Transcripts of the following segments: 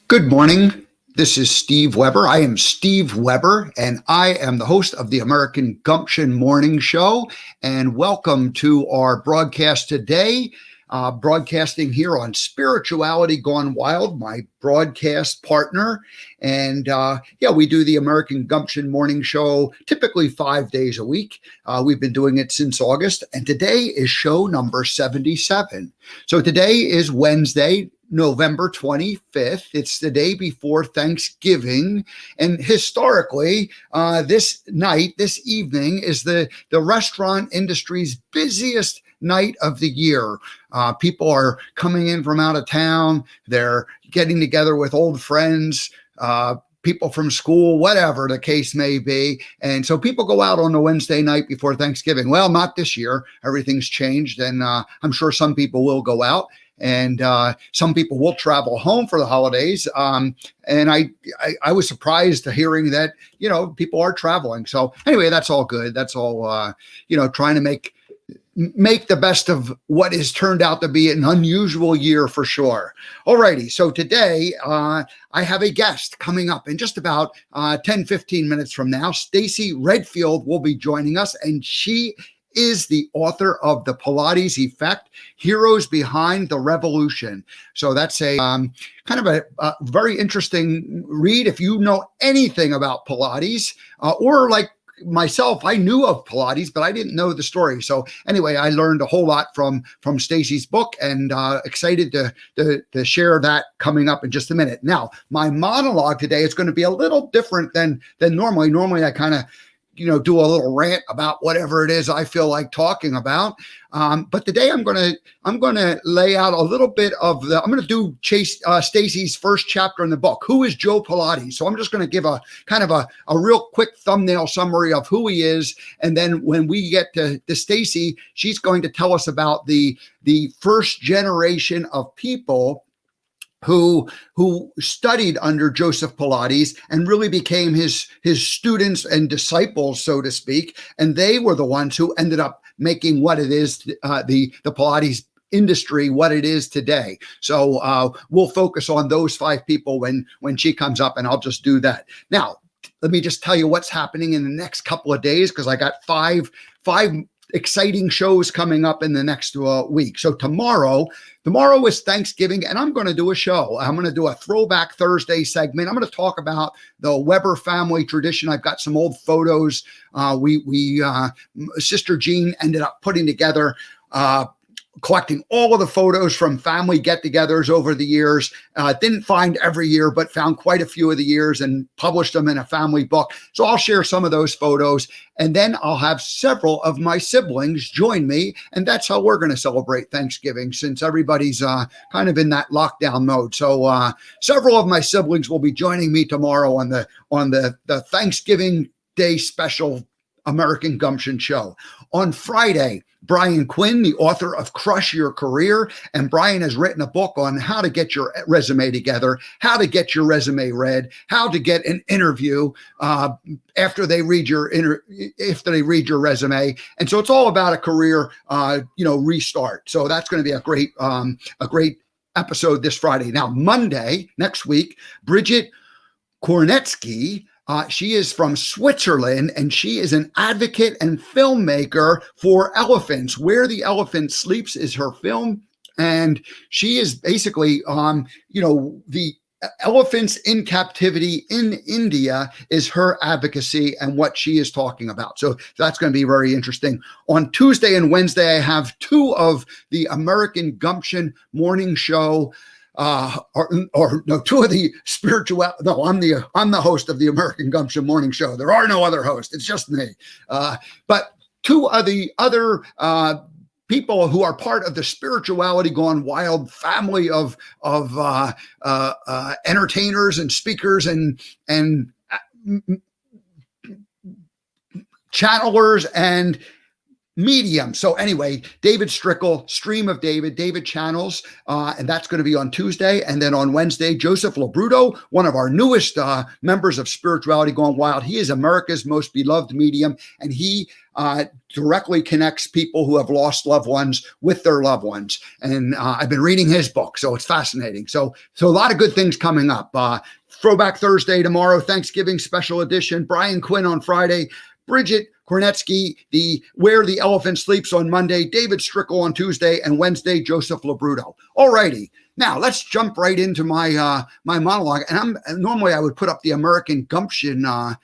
Good morning. This is Steve Weber. I am Steve Weber, and I am the host of the American Gumption Morning Show. And welcome to our broadcast today, broadcasting here on Spirituality Gone Wild, my broadcast partner. And we do the American Gumption Morning Show typically 5 days a week. We've been doing it since August, and today is show number 77. So today is Wednesday, November 25th. It's the day before Thanksgiving. And historically, this evening is the restaurant industry's busiest night of the year. People are coming in from out of town. They're getting together with old friends, people from school, whatever the case may be. And so people go out on the Wednesday night before Thanksgiving. Well, not this year. Everything's changed. And I'm sure some people will go out. And some people will travel home for the holidays. And I was surprised to hearing that, people are traveling. So anyway, that's all good. That's all, trying to make the best of what has turned out to be an unusual year for sure. Alrighty. So today I have a guest coming up in just about 10, 15 minutes from now. Stacey Redfield will be joining us, and she is the author of the Pilates Effect, Heroes Behind the Revolution. So that's a kind of a very interesting read. If you know anything about Pilates, or like myself, I knew of Pilates, but I didn't know the story. So anyway, I learned a whole lot from Stacey's book, and excited to share that coming up in just a minute. Now, my monologue today is going to be a little different than normally. Normally, I kind of do a little rant about whatever it is I feel like talking about. But today I'm going to lay out a little bit of I'm going to do Stacey's first chapter in the book. Who is Joe Pilates? So I'm just going to give a kind of a real quick thumbnail summary of who he is. And then when we get to Stacey, she's going to tell us about the first generation of people who studied under Joseph Pilates and really became his students and disciples, so to speak. And they were the ones who ended up making what it is, the Pilates industry, what it is today. So we'll focus on those 5 people when she comes up, and I'll just do that. Now, let me just tell you what's happening in the next couple of days, because I got five exciting shows coming up in the next week. So tomorrow is Thanksgiving, and I'm going to do a show. I'm going to do a Throwback Thursday segment. I'm going to talk about the Weber family tradition. I've got some old photos. Sister Jean ended up putting together collecting all of the photos from family get-togethers over the years. Didn't find every year, but found quite a few of the years and published them in a family book. So I'll share some of those photos, and then I'll have several of my siblings join me, and that's how we're going to celebrate Thanksgiving, since everybody's kind of in that lockdown mode. So several of my siblings will be joining me tomorrow on the Thanksgiving Day special American Gumption show. On Friday, Brian Quinn, the author of Crush Your Career, and Brian has written a book on how to get your resume together, how to get your resume read, how to get an interview after they read your resume. And so it's all about a career restart. So that's going to be a great episode this Friday. Now, Monday next week, Bridget Kornetsky. She is from Switzerland, and she is an advocate and filmmaker for elephants. Where the Elephant Sleeps is her film. And she is basically, the elephants in captivity in India is her advocacy and what she is talking about. So that's going to be very interesting. On Tuesday and Wednesday, I have 2 of the American Gumption Morning Show 2 of the spiritual. No, I'm the host of the American Gumption Morning Show. There are no other hosts. It's just me. But 2 of the other people who are part of the Spirituality Gone Wild family of entertainers and speakers and channelers and medium. So anyway, David Strickle, Stream of David, David Channels, and that's going to be on Tuesday. And then on Wednesday, Joseph Labruto, one of our newest members of Spirituality Gone Wild. He is America's most beloved medium, and he directly connects people who have lost loved ones with their loved ones. And I've been reading his book, so it's fascinating. So a lot of good things coming up. Throwback Thursday tomorrow, Thanksgiving special edition, Brian Quinn on Friday, Bridget Kornetsky, the Where the Elephant Sleeps on Monday, David Strickle on Tuesday, and Wednesday, Joseph Labruto. All righty. Now let's jump right into my my monologue. And normally I would put up the American Gumption, the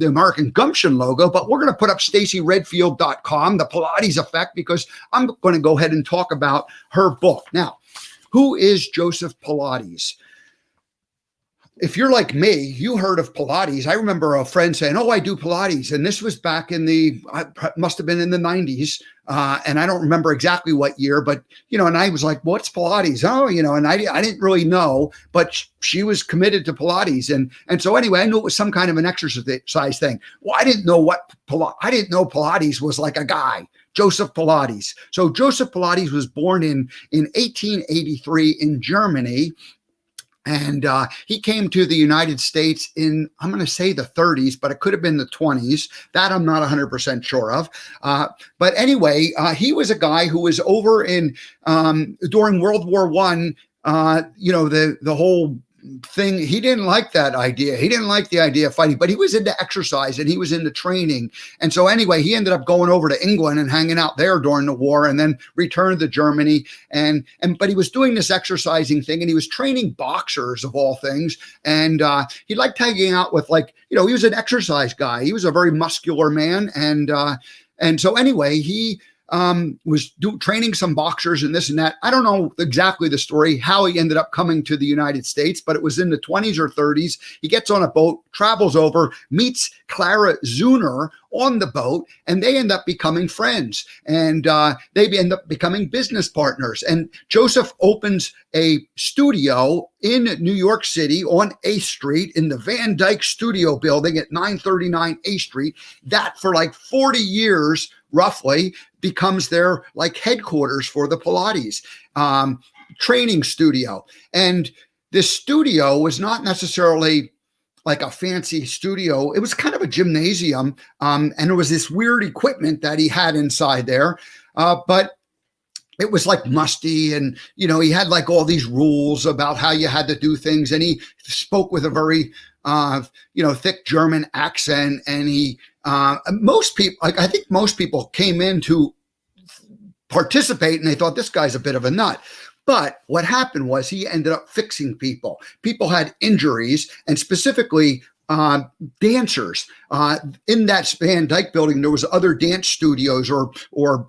American Gumption logo, but we're going to put up StaceyRedfield.com, the Pilates Effect, because I'm going to go ahead and talk about her book. Now, who is Joseph Pilates? If you're like me, you heard of Pilates. I remember a friend saying, "Oh, I do Pilates." And this was back in must have been in the 90s. And I don't remember exactly what year, but, and I was like, "What's Pilates?" Oh, and I didn't really know, but she was committed to Pilates. And so anyway, I knew it was some kind of an exercise thing. Well, I didn't know I didn't know Pilates was like a guy, Joseph Pilates. So Joseph Pilates was born in 1883 in Germany. And he came to the United States in, I'm going to say the 30s, but it could have been the 20s. That I'm not 100% sure of. But anyway, he was a guy who was over in, during World War I, the whole thing. He didn't like that idea. He didn't like the idea of fighting, but he was into exercise and he was into training. And so anyway, he ended up going over to England and hanging out there during the war, and then returned to Germany. But he was doing this exercising thing, and he was training boxers of all things. And he liked hanging out with, he was an exercise guy. He was a very muscular man. And so anyway, he was training some boxers and this and that. I don't know exactly the story, how he ended up coming to the United States, but it was in the 20s or 30s. He gets on a boat, travels over, meets Clara Zuner on the boat, and they end up becoming friends, and they end up becoming business partners. And Joseph opens a studio in New York City on 8th Street in the Van Dyke Studio building at 939 8th Street. That for 40 years, roughly, becomes their headquarters for the Pilates training studio. And this studio was not necessarily like a fancy studio. It was kind of a gymnasium. And there was this weird equipment that he had inside there. But it was musty, and, he had all these rules about how you had to do things. And he spoke with a very, thick German accent. And he, most people, I think most people came in to participate, and they thought, this guy's a bit of a nut. But what happened was he ended up fixing people. People had injuries, and specifically dancers. In that Van Dyke building, there was other dance studios or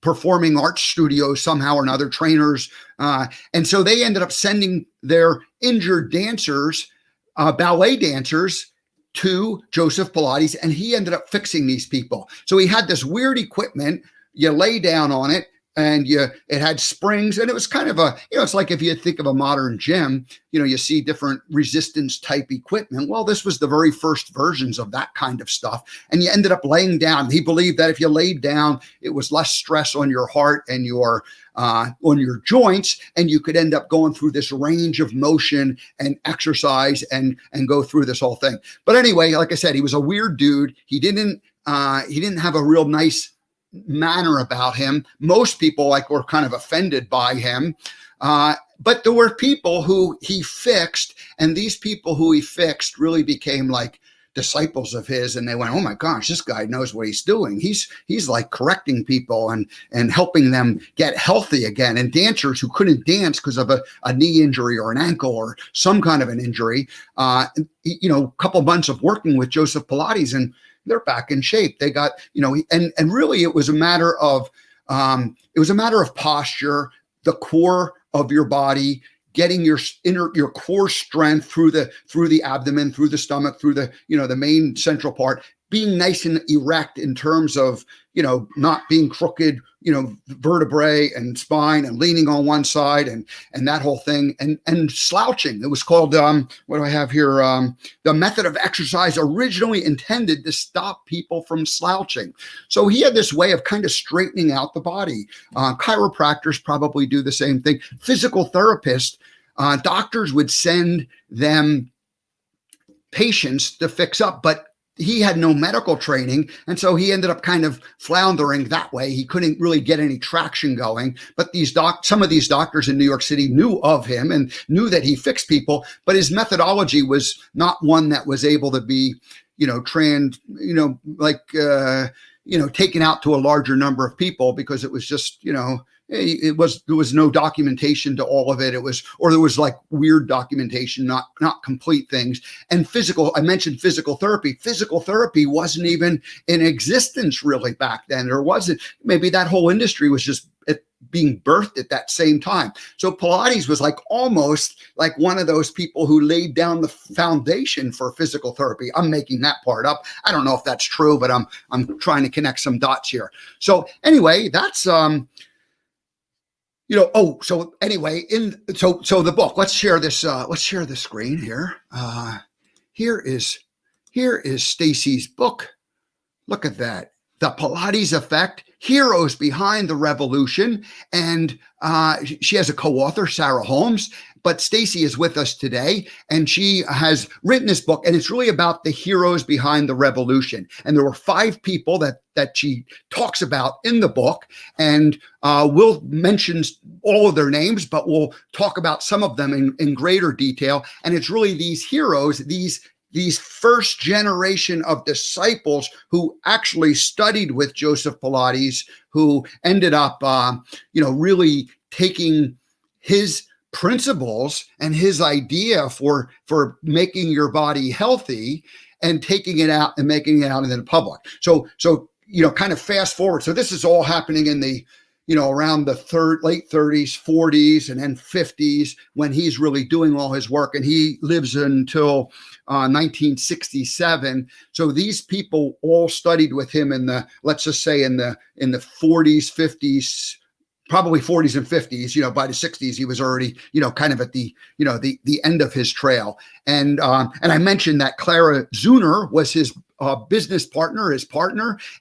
performing arts studios somehow or another, trainers. And so they ended up sending their injured dancers, ballet dancers, to Joseph Pilates, and he ended up fixing these people. So he had this weird equipment. You lay down on it, and it had springs, and it was kind of it's like if you think of a modern gym, you see different resistance type equipment. Well, this was the very first versions of that kind of stuff. And you ended up laying down. He believed that if you laid down, it was less stress on your heart and your on your joints, and you could end up going through this range of motion and exercise and go through this whole thing. But anyway, like I said, he was a weird dude. He didn't have a real nice manner about him. Most people were kind of offended by him. But there were people who he fixed, and these people who he fixed really became disciples of his, and they went, "Oh my gosh, this guy knows what he's doing. He's correcting people and helping them get healthy again." And dancers who couldn't dance because of a knee injury or an ankle or some kind of an injury, a couple months of working with Joseph Pilates, and they're back in shape. They got, and really it was a matter of posture, the core of your body, getting your core strength through the abdomen, through the stomach, through the, the main central part, being nice and erect in terms of, not being crooked, vertebrae and spine and leaning on one side and that whole thing and slouching. It was called, what do I have here? The method of exercise originally intended to stop people from slouching. So he had this way of kind of straightening out the body. Chiropractors probably do the same thing. Physical therapists, doctors would send them patients to fix up, but he had no medical training. And so he ended up kind of floundering that way. He couldn't really get any traction going. But some of these doctors in New York City knew of him and knew that he fixed people, but his methodology was not one that was able to be, taken out to a larger number of people, because it was just, there was no documentation to all of it. There was like weird documentation, not complete things. And I mentioned physical therapy. Physical therapy wasn't even in existence really back then. There wasn't, maybe that whole industry was just being birthed at that same time. So Pilates was almost like one of those people who laid down the foundation for physical therapy. I'm making that part up. I don't know if that's true, but I'm trying to connect some dots here. So anyway, that's, so the book, let's share the screen here. Here is Stacey's book. Look at that. The Pilates Effect, Heroes Behind the Revolution. And she has a co-author, Sarah Holmes, but Stacey is with us today, and she has written this book, and it's really about the heroes behind the revolution. And there were 5 people that she talks about in the book, and we'll mention all of their names, but we'll talk about some of them in greater detail. And it's really these heroes, these first generation of disciples who actually studied with Joseph Pilates, who ended up, really taking his principles and his idea for making your body healthy and taking it out and making it out into the public. So kind of fast forward. So this is all happening in the, around the late 30s, 40s, and then 50s, when he's really doing all his work, and he lives until 1967. So these people all studied with him in the, let's just say in the 40s, 50s, probably 40s and 50s. By the 60s, he was already, kind of at the, the end of his trail. And I mentioned that Clara Zuner was his business partner,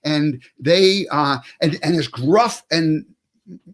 and they, and as gruff and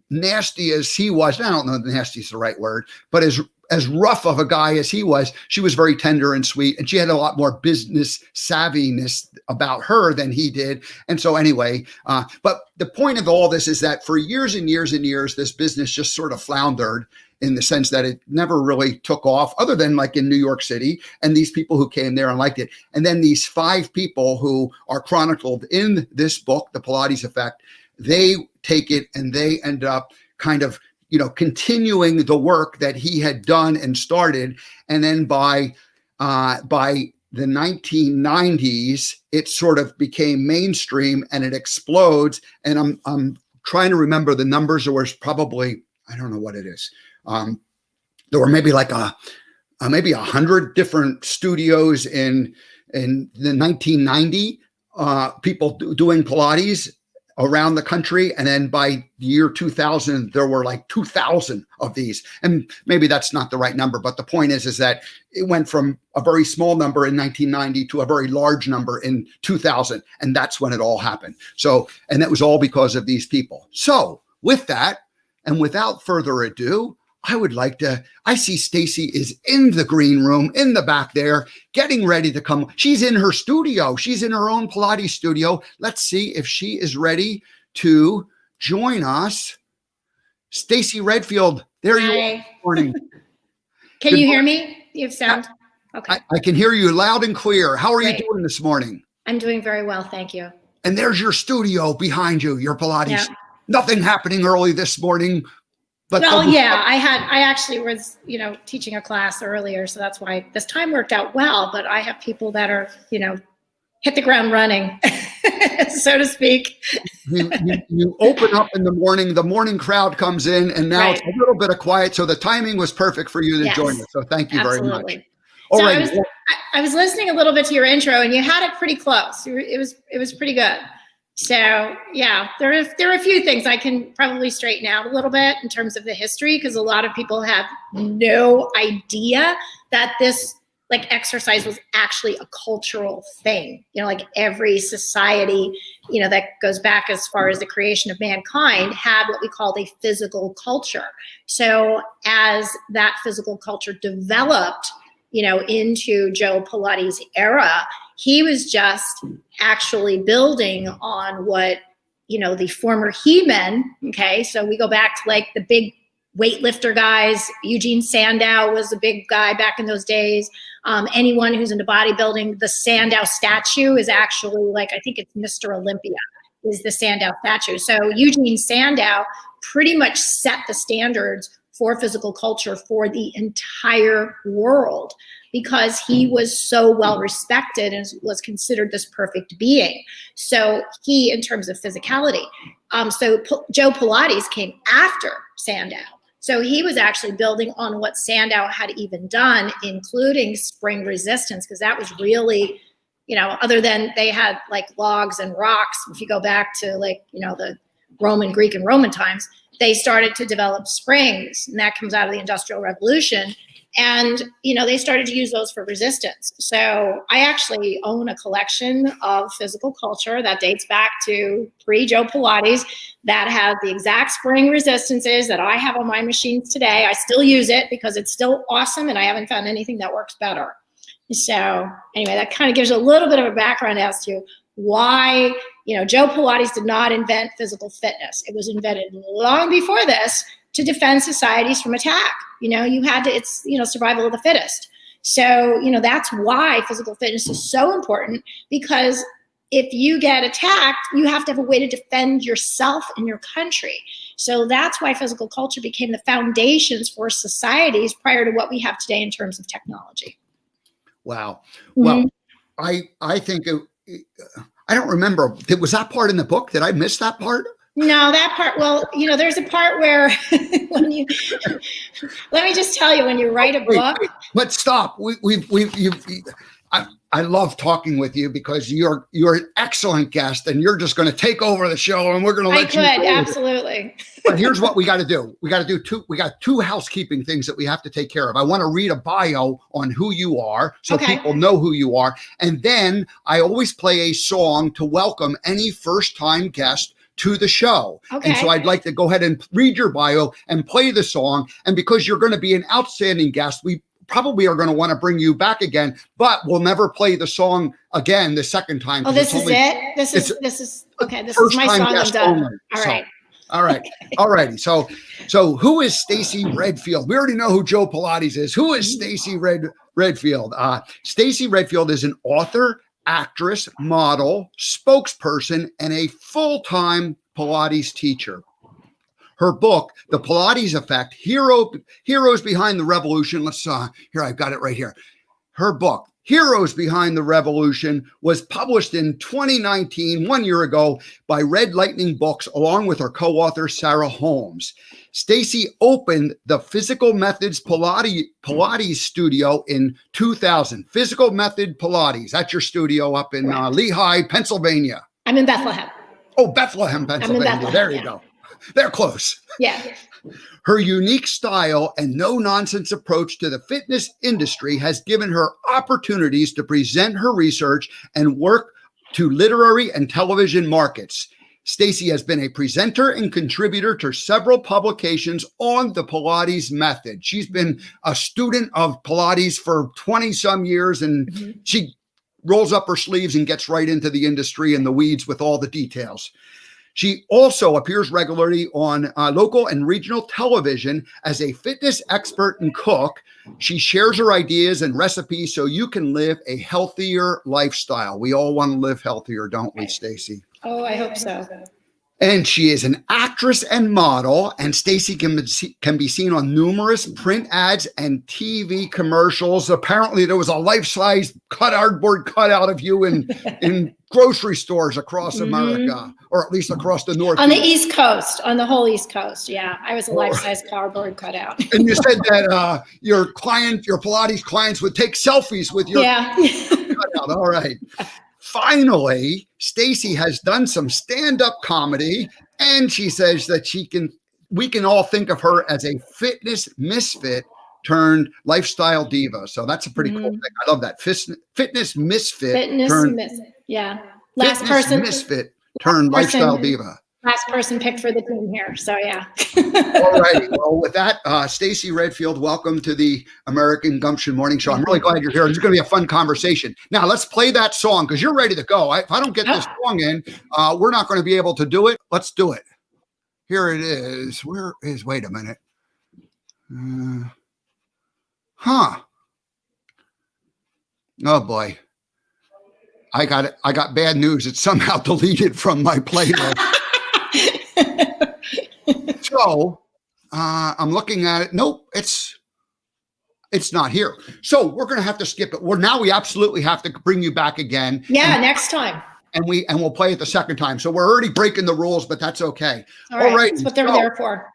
nasty as he was, I don't know if nasty is the right word, but as rough of a guy as he was, she was very tender and sweet, and she had a lot more business savviness about her than he did. And so anyway, but the point of all this is that for years and years and years, this business just sort of floundered, in the sense that it never really took off, other than like in New York City, and these people who came there and liked it. And then these 5 people who are chronicled in this book, The Pilates Effect, they take it and they end up kind of, continuing the work that he had done and started. And then by the 1990s, it sort of became mainstream and it explodes. And I'm trying to remember the numbers. There was probably, I don't know what it is. There were maybe maybe 100 different studios in the 1990, people doing Pilates around the country. And then by the year 2000, there were like 2,000 of these. And maybe that's not the right number, but the point is that it went from a very small number in 1990 to a very large number in 2000. And that's when it all happened. So, and that was all because of these people. So with that, and without further ado, I see Stacey is in the green room in the back there, getting ready to come. She's in her studio. She's in her own Pilates studio. Let's see if she is ready to join us. Stacey Redfield, there you are. Morning. Can you hear me? You have sound? Okay. I can hear you loud and clear. How are you doing this morning? I'm doing very well, thank you. And there's your studio behind you, your Pilates. Yeah. Nothing happening early this morning. But I actually was, teaching a class earlier, so that's why this time worked out well. But I have people that are, hit the ground running, so to speak. you open up in the morning crowd comes in, and now it's a little bit of quiet. So the timing was perfect for you to join us. So thank you very much. All So right. I was listening a little bit to your intro, and you had it pretty close. It was pretty good. So yeah, there are a few things I can probably straighten out a little bit in terms of the history, because a lot of people have no idea that this like exercise was actually a cultural thing. You know, like every society, you know, that goes back as far as the creation of mankind had what we called a physical culture. So as that physical culture developed, you know, into Joe Pilates' era, he was just actually building on what, you know, the former he-men, okay? So we go back to like the big weightlifter guys. Eugene Sandow was a big guy back in those days. Anyone who's into bodybuilding, the Sandow statue is actually like, I think it's Mr. Olympia is the Sandow statue. So Eugene Sandow pretty much set the standards for physical culture for the entire world, because he was so well respected and was considered this perfect being. So he, in terms of physicality, Joe Pilates came after Sandow. So he was actually building on what Sandow had even done, including spring resistance, because that was really, you know, other than they had like logs and rocks, if you go back to like, you know, the Greek and Roman times, they started to develop springs, and that comes out of the Industrial Revolution. And, you know, they started to use those for resistance. So I actually own a collection of physical culture that dates back to pre-Joe Pilates that has the exact spring resistances that I have on my machines today. I still use it because it's still awesome, and I haven't found anything that works better. So anyway, that kind of gives you a little bit of a background as to why, you know, Joe Pilates did not invent physical fitness. It was invented long before this to defend societies from attack. You know, you had to, it's, you know, survival of the fittest. So, you know, that's why physical fitness is so important, because if you get attacked, you have to have a way to defend yourself and your country. So that's why physical culture became the foundations for societies prior to what we have today in terms of technology. Wow. Well, I think I don't remember. Was that part in the book? Did I miss that part? No, that part. Well, you know, there's a part where when you let me just tell you, when you write a book. But stop. I love talking with you because you're an excellent guest, and you're just going to take over the show, and we're going to let you. Absolutely. But here's what we got to do. We got two housekeeping things that we have to take care of. I want to read a bio on who you are, so people know who you are. And then I always play a song to welcome any first-time guest to the show. Okay. And so I'd like to go ahead and read your bio and play the song. And because you're going to be an outstanding guest, we probably are going to want to bring you back again, but we'll never play the song again the second time. Oh, this is it? This is okay. This is my song. I'm done. Only. All right. All right. All righty. So who is Stacey Redfield? We already know who Joe Pilates is. Who is Stacey Redfield? Stacey Redfield is an author, actress, model, spokesperson, and a full-time Pilates teacher. Her book, The Pilates Effect, Heroes Behind the Revolution. Here, I've got it right here. Her book, Heroes Behind the Revolution, was published in 2019, 1 year ago, by Red Lightning Books, along with her co-author, Sarah Holmes. Stacey opened the Physical Methods Pilates studio in 2000. Physical Method Pilates. That's your studio up in Lehigh, Pennsylvania. I'm in Bethlehem. Oh, Bethlehem, Pennsylvania. Bethlehem, there you go. They're close. Yeah. Her unique style and no-nonsense approach to the fitness industry has given her opportunities to present her research and work to literary and television markets. Stacey has been a presenter and contributor to several publications on the Pilates method. She's been a student of Pilates for 20-some years, and she rolls up her sleeves and gets right into the industry and the weeds with all the details. She also appears regularly on local and regional television as a fitness expert and cook. She shares her ideas and recipes so you can live a healthier lifestyle. We all want to live healthier, don't we, Stacey? Oh, I hope so. And she is an actress and model, and Stacey can be seen on numerous print ads and TV commercials. Apparently, there was a life-size cardboard cutout of you in grocery stores across Mhm. America, or at least across the Northeast. On the East Coast, on the whole East Coast. Yeah. I was a life-size cardboard cutout. And you said that your Pilates clients would take selfies with your Yeah. cutout. All right. Finally, Stacey has done some stand-up comedy, and she says that we can all think of her as a fitness misfit turned lifestyle diva. So that's a pretty cool thing. I love that. Fitness misfit Fitness turned misfit. Yeah. fitness misfit turned lifestyle diva. Last person picked for the team here. So yeah. All righty. Well, with that, Stacey Redfield, welcome to the American Gumption Morning Show. I'm really glad you're here. It's going to be a fun conversation. Now, let's play that song because you're ready to go. If I don't get this song in, we're not going to be able to do it. Let's do it. Here it is. Wait a minute. Oh, boy. I got bad news. It's somehow deleted from my playlist. So I'm looking at it. Nope, it's not here. So we're going to have to skip it. We absolutely have to bring you back again. Yeah, next time. And we'll play it the second time. So we're already breaking the rules, but that's okay. All right. That's what they're there for.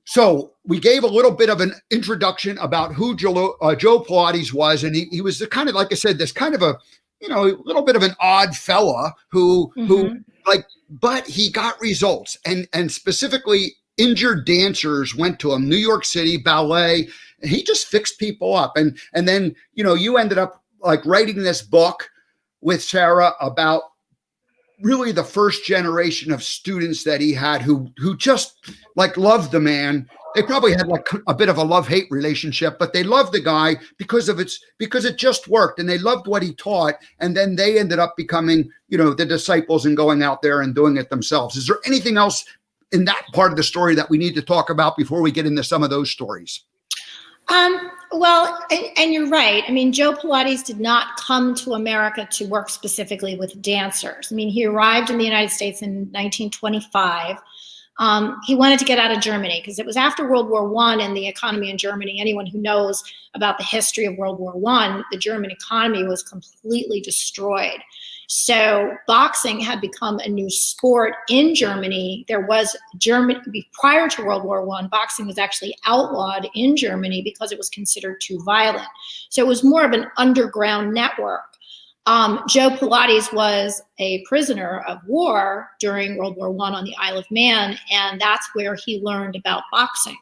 So we gave a little bit of an introduction about who Joe Pilates was, and he was kind of, like I said, this kind of a little bit of an odd fella who but he got results, and specifically injured dancers went to him. New York City ballet, and he just fixed people up. And then you ended up like writing this book with Sarah about really the first generation of students that he had who just like loved the man. They probably had like a bit of a love-hate relationship, but they loved the guy because it just worked, and they loved what he taught. And then they ended up becoming, the disciples and going out there and doing it themselves. Is there anything else in that part of the story that we need to talk about before we get into some of those stories? Well, and you're right. I mean, Joe Pilates did not come to America to work specifically with dancers. I mean, he arrived in the United States in 1925. He wanted to get out of Germany because it was after World War I, and the economy in Germany, anyone who knows about the history of World War I, the German economy was completely destroyed. So boxing had become a new sport in Germany. Prior to World War I, boxing was actually outlawed in Germany because it was considered too violent. So it was more of an underground network. Joe Pilates was a prisoner of war during World War I on the Isle of Man, and that's where he learned about boxing.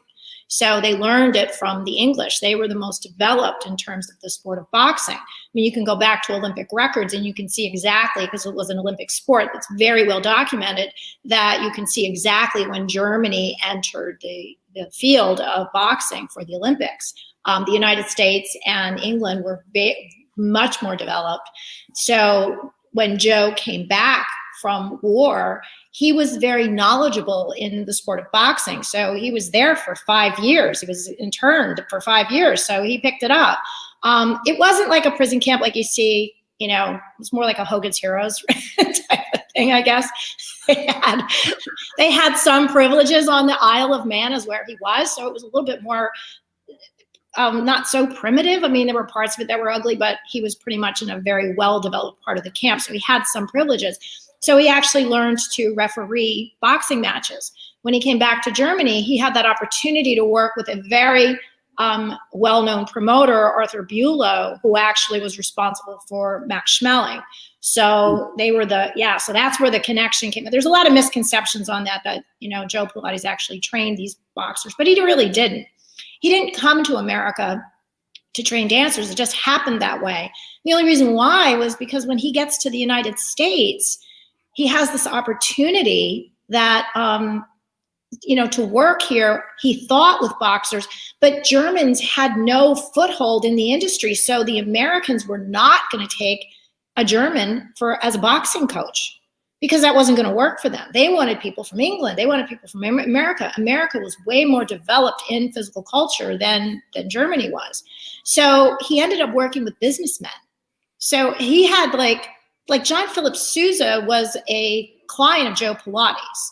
So they learned it from the English. They were the most developed in terms of the sport of boxing. I mean, you can go back to Olympic records and you can see exactly, because it was an Olympic sport that's very well documented, that you can see exactly when Germany entered the field of boxing for the Olympics. The United States and England were much more developed. So when Joe came back from war, he was very knowledgeable in the sport of boxing. So he was there for 5 years. He was interned for 5 years. So he picked it up. It wasn't like a prison camp like you see, it was more like a Hogan's Heroes type of thing, I guess. They had some privileges on the Isle of Man as where he was. So it was a little bit more not so primitive. I mean, there were parts of it that were ugly, but he was pretty much in a very well-developed part of the camp. So he had some privileges. So he actually learned to referee boxing matches. When he came back to Germany, he had that opportunity to work with a very well-known promoter, Arthur Bulow, who actually was responsible for Max Schmeling. So they were so that's where the connection came. There's a lot of misconceptions on that Joe Pilates actually trained these boxers, but he really didn't. He didn't come to America to train dancers. It just happened that way. The only reason why was because when he gets to the United States, he has this opportunity that, to work here, he thought with boxers, but Germans had no foothold in the industry. So the Americans were not going to take a German as a boxing coach because that wasn't going to work for them. They wanted people from England. They wanted people from America. America was way more developed in physical culture than Germany was. So he ended up working with businessmen. So he had like John Philip Sousa was a client of Joe Pilates.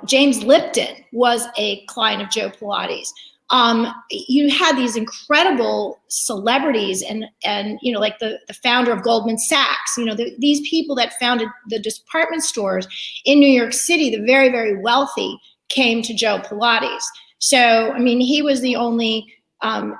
James Lipton was a client of Joe Pilates. you had these incredible celebrities and like the founder of Goldman Sachs, these people that founded the department stores in New York City, the very, very wealthy, came to Joe Pilates. So, he was the only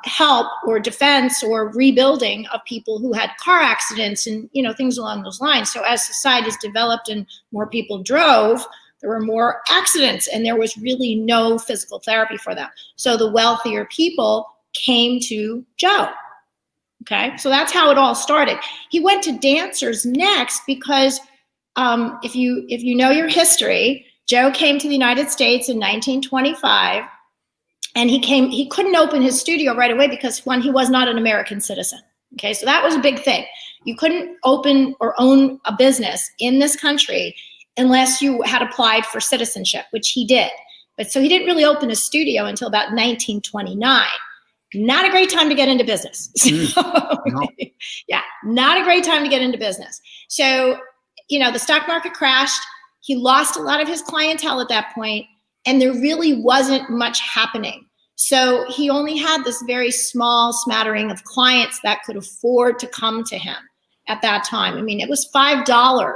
help or defense or rebuilding of people who had car accidents and, things along those lines. So as societies developed and more people drove, there were more accidents and there was really no physical therapy for them. So the wealthier people came to Joe. Okay, so that's how it all started. He went to dancers next because if you know your history, Joe came to the United States in 1925, and he couldn't open his studio right away because, one, he was not an American citizen. Okay, so that was a big thing. You couldn't open or own a business in this country unless you had applied for citizenship, which he did. But so he didn't really open a studio until about 1929. Not a great time to get into business. No. Yeah, not a great time to get into business. So, the stock market crashed. He lost a lot of his clientele at that point, and there really wasn't much happening. So he only had this very small smattering of clients that could afford to come to him at that time. It was $5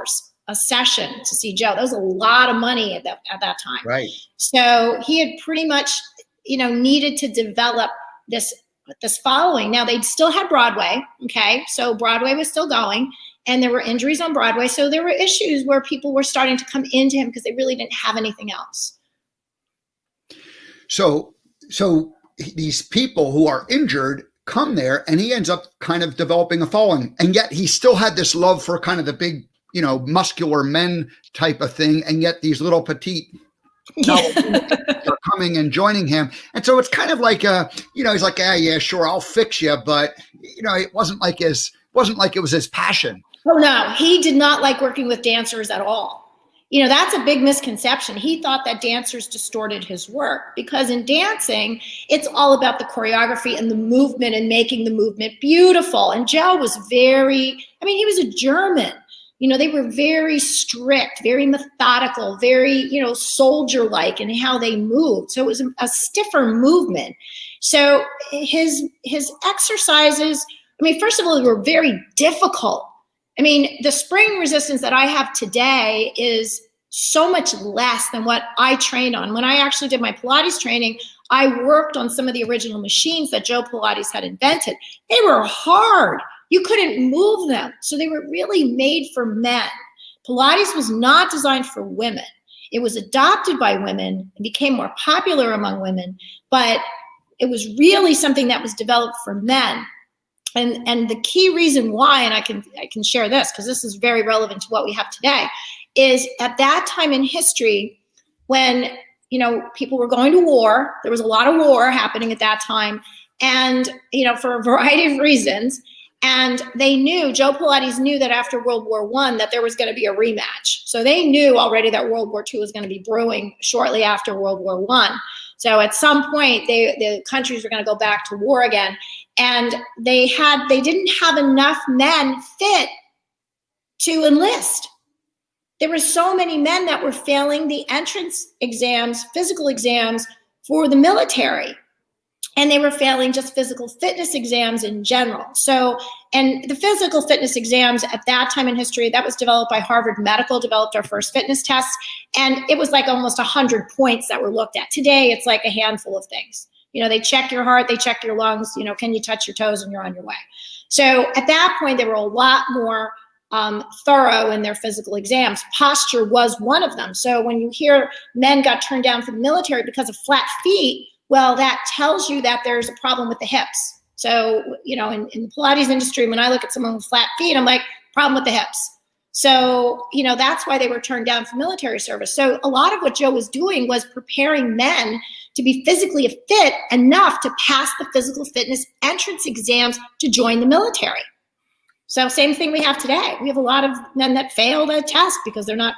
a session to see Joe. That was a lot of money at that time. Right. So he had pretty much, needed to develop this following. Now they still had Broadway. Okay. So Broadway was still going and there were injuries on Broadway. So there were issues where people were starting to come into him because they really didn't have anything else. So these people who are injured come there and he ends up kind of developing a following. And yet he still had this love for kind of the big, muscular men type of thing. And yet these little petite are coming and joining him. And so it's kind of like, he's like, yeah, sure, I'll fix you. But, it wasn't like it was his passion. Oh, no, he did not like working with dancers at all. That's a big misconception. He thought that dancers distorted his work because in dancing, it's all about the choreography and the movement and making the movement beautiful. And Joe was he was a German. They were very strict, very methodical, very, soldier-like in how they moved. So it was a stiffer movement. So his exercises, first of all, they were very difficult. The spring resistance that I have today is so much less than what I trained on. When I actually did my Pilates training, I worked on some of the original machines that Joe Pilates had invented. They were hard. You couldn't move them. So they were really made for men. Pilates was not designed for women. It was adopted by women and became more popular among women, but it was really something that was developed for men. And the key reason why, and I can share this because this is very relevant to what we have today, is at that time in history when, people were going to war, there was a lot of war happening at that time and, for a variety of reasons. And Joe Pilates knew that after World War I that there was going to be a rematch. So they knew already that World War II was going to be brewing shortly after World War I. So at some point, the countries were going to go back to war again. And they didn't have enough men fit to enlist. There were so many men that were failing the entrance exams, physical exams for the military. And they were failing just physical fitness exams in general. So, and the physical fitness exams at that time in history, that was developed by Harvard Medical, developed our first fitness tests. And it was like almost 100 points that were looked at. Today, it's like a handful of things. They check your heart, they check your lungs, can you touch your toes and you're on your way. So at that point, they were a lot more thorough in their physical exams. Posture was one of them. So when you hear men got turned down from the military because of flat feet, well, that tells you that there's a problem with the hips. So, in the Pilates industry, when I look at someone with flat feet, I'm like, problem with the hips. So, that's why they were turned down for military service. So a lot of what Joe was doing was preparing men to be physically fit enough to pass the physical fitness entrance exams to join the military. So same thing we have today. We have a lot of men that fail the test because they're not,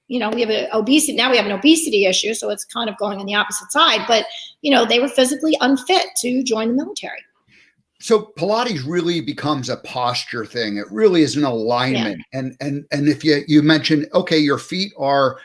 we have an obesity. Now we have an obesity issue. So it's kind of going on the opposite side, but they were physically unfit to join the military. So Pilates really becomes a posture thing. It really is an alignment. Yeah. And if you mentioned, okay, your feet are,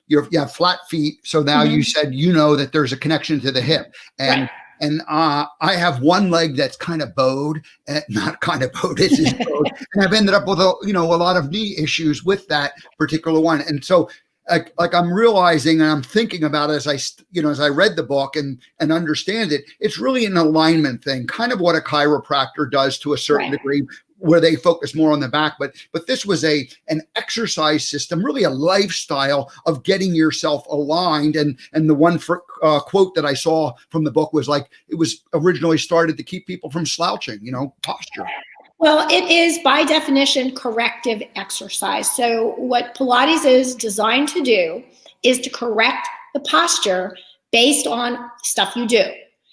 you have flat feet. So now you said, that there's a connection to the hip and, And I have one leg that's kind of bowed, not kind of bowed, it's just bowed. And I've ended up with a lot of knee issues with that particular one. And so like I'm realizing and I'm thinking about it as I read the book and understand it, it's really an alignment thing, kind of what a chiropractor does to a certain degree, where they focus more on the back. But this was an exercise system, really a lifestyle of getting yourself aligned. And the one quote that I saw from the book was like, it was originally started to keep people from slouching, posture. Well, it is by definition corrective exercise. So what Pilates is designed to do is to correct the posture based on stuff you do.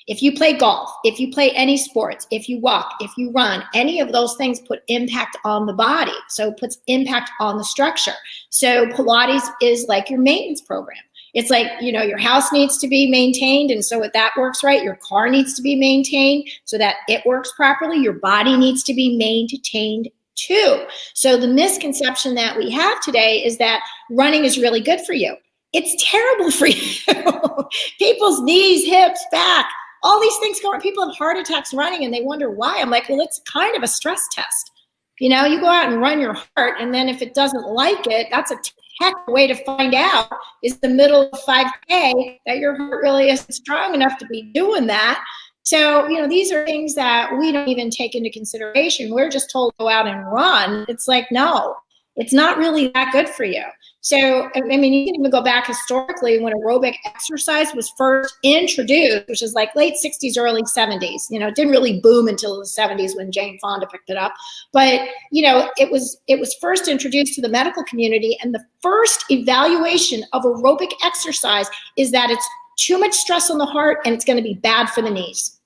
If you play golf, if you play any sports, if you walk, if you run, any of those things put impact on the body. So it puts impact on the structure. So Pilates is like your maintenance program. It's like, your house needs to be maintained. And so if that works right, your car needs to be maintained so that it works properly. Your body needs to be maintained too. So the misconception that we have today is that running is really good for you. It's terrible for you. People's knees, hips, back, all these things go on. People have heart attacks running and they wonder why. I'm like, well, it's kind of a stress test. You go out and run your heart, and then if it doesn't like it, that's a heck of a way to find out is the middle of 5K that your heart really isn't strong enough to be doing that. So, these are things that we don't even take into consideration. We're just told to go out and run. It's like, no, it's not really that good for you. So, I mean, you can even go back historically when aerobic exercise was first introduced, which is like late 60s, early 70s. It didn't really boom until the 70s when Jane Fonda picked it up. But, it was first introduced to the medical community. And the first evaluation of aerobic exercise is that it's too much stress on the heart and it's going to be bad for the knees.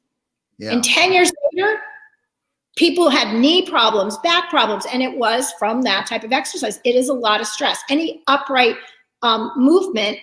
Yeah. And 10 years later, people had knee problems, back problems, and it was from that type of exercise. It is a lot of stress. Any upright movement,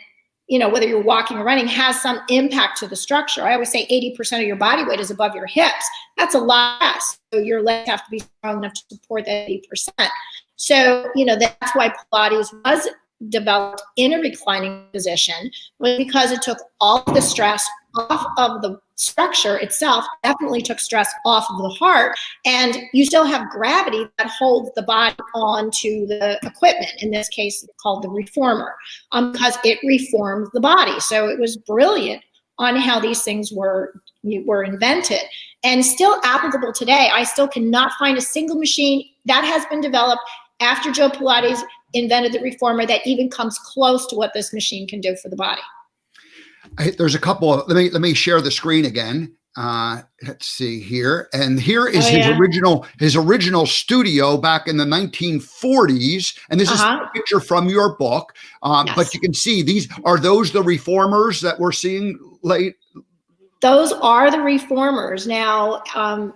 whether you're walking or running, has some impact to the structure. I always say 80% of your body weight is above your hips. That's a lot less. So your legs have to be strong enough to support that 80%. So, that's why Pilates was developed in a reclining position, was because it took all of the stress off of the structure itself, definitely took stress off of the heart, and you still have gravity that holds the body onto the equipment, in this case called the reformer, because it reforms the body. So it was brilliant on how these things were invented and still applicable today. I still cannot find a single machine that has been developed after Joe Pilates invented the reformer that even comes close to what this machine can do for the body. There's a couple of, let me share the screen again. Let's see here. And here is his original studio back in the 1940s. And this is a picture from your book. Yes. But you can see those the reformers that we're seeing late? Those are the reformers. Now,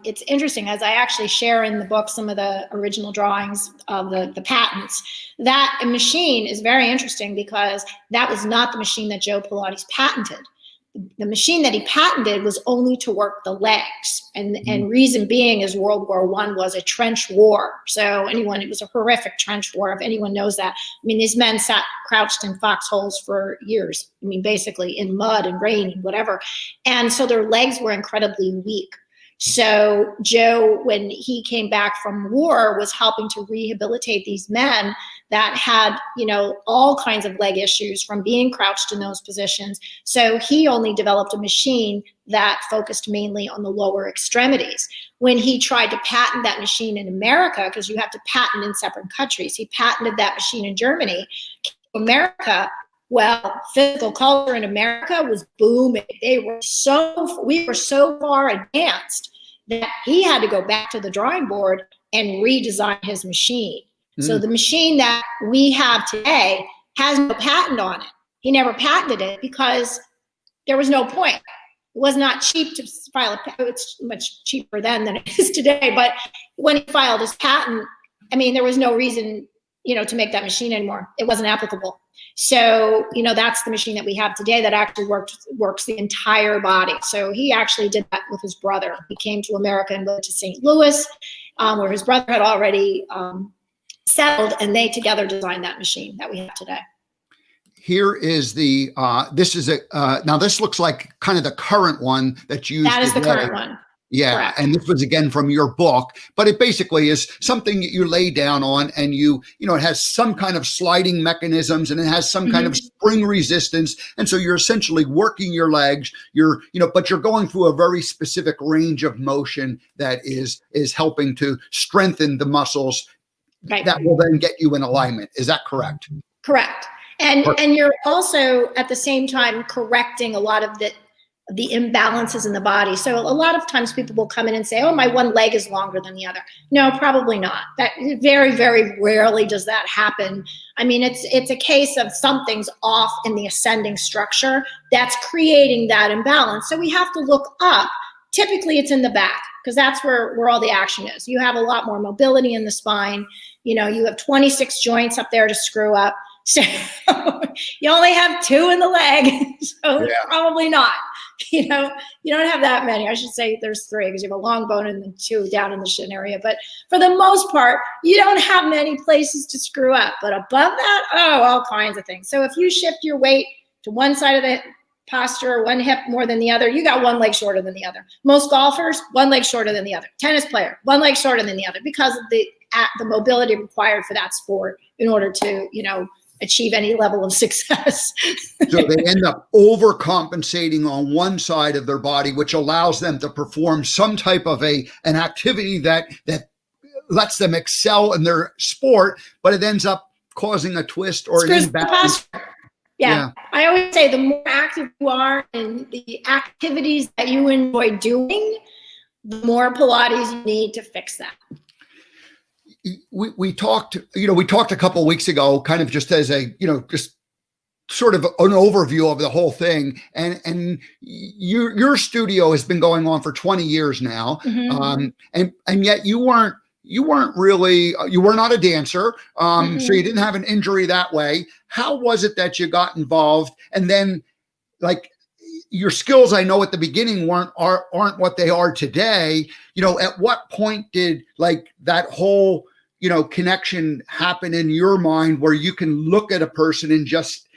it's interesting, as I actually share in the book some of the original drawings of the patents. That machine is very interesting because that was not the machine that Joe Pilates patented. The machine that he patented was only to work the legs. And reason being is World War I was a trench war. So it was a horrific trench war, if anyone knows that. I mean, these men sat crouched in foxholes for years. I mean, basically in mud and rain and whatever. And so their legs were incredibly weak. So Joe, when he came back from war, was helping to rehabilitate these men that had, all kinds of leg issues from being crouched in those positions. So he only developed a machine that focused mainly on the lower extremities. When he tried to patent that machine in America, because you have to patent in separate countries, he patented that machine in Germany. America, well, physical culture in America was booming. We were so far advanced that he had to go back to the drawing board and redesign his machine. So the machine that we have today has no patent on it. He never patented it because there was no point. It was not cheap to file a patent. It's much cheaper then than it is today. But when he filed his patent, there was no reason, to make that machine anymore. It wasn't applicable. So, that's the machine that we have today that actually works the entire body. So he actually did that with his brother. He came to America and went to St. Louis, where his brother had already settled, and they together designed that machine that we have today. here is the, this is now this looks like kind of the current one that you used. That is today. the current one. Yeah. Correct. And this was again from your book, but it basically is something that you lay down on, and it has some kind of sliding mechanisms, and it has some kind of spring resistance. And so you're essentially working your legs, but you're going through a very specific range of motion that is helping to strengthen the muscles that will then get you in alignment. Is that correct? Correct. And you're also at the same time correcting a lot of the imbalances in the body. So a lot of times people will come in and say, oh, my one leg is longer than the other. No, probably not. That very, very rarely does that happen. I mean, it's a case of something's off in the ascending structure that's creating that imbalance. So we have to look up. Typically it's in the back, because that's where all the action is. You have a lot more mobility in the spine. You have 26 joints up there to screw up. So you only have 2 in the leg. So probably not. You don't have that many. I should say there's 3, because you have a long bone and then 2 down in the shin area. But for the most part, you don't have many places to screw up. But above that, all kinds of things. So if you shift your weight to one side of the posture, one hip more than the other, you got one leg shorter than the other. Most golfers, one leg shorter than the other. Tennis player, one leg shorter than the other, because of the mobility required for that sport in order to, achieve any level of success. So they end up overcompensating on one side of their body, which allows them to perform some type of an activity that lets them excel in their sport, but it ends up causing a twist or an imbalance. Yeah. I always say the more active you are in the activities that you enjoy doing, the more Pilates you need to fix that. We talked a couple of weeks ago, kind of just as a, just sort of an overview of the whole thing. And your studio has been going on for 20 years now. And yet you were not a dancer. So you didn't have an injury that way. How was it that you got involved? And then your skills, I know at the beginning aren't what they are today. At what point did that whole connection happen in your mind where you can look at a person and just,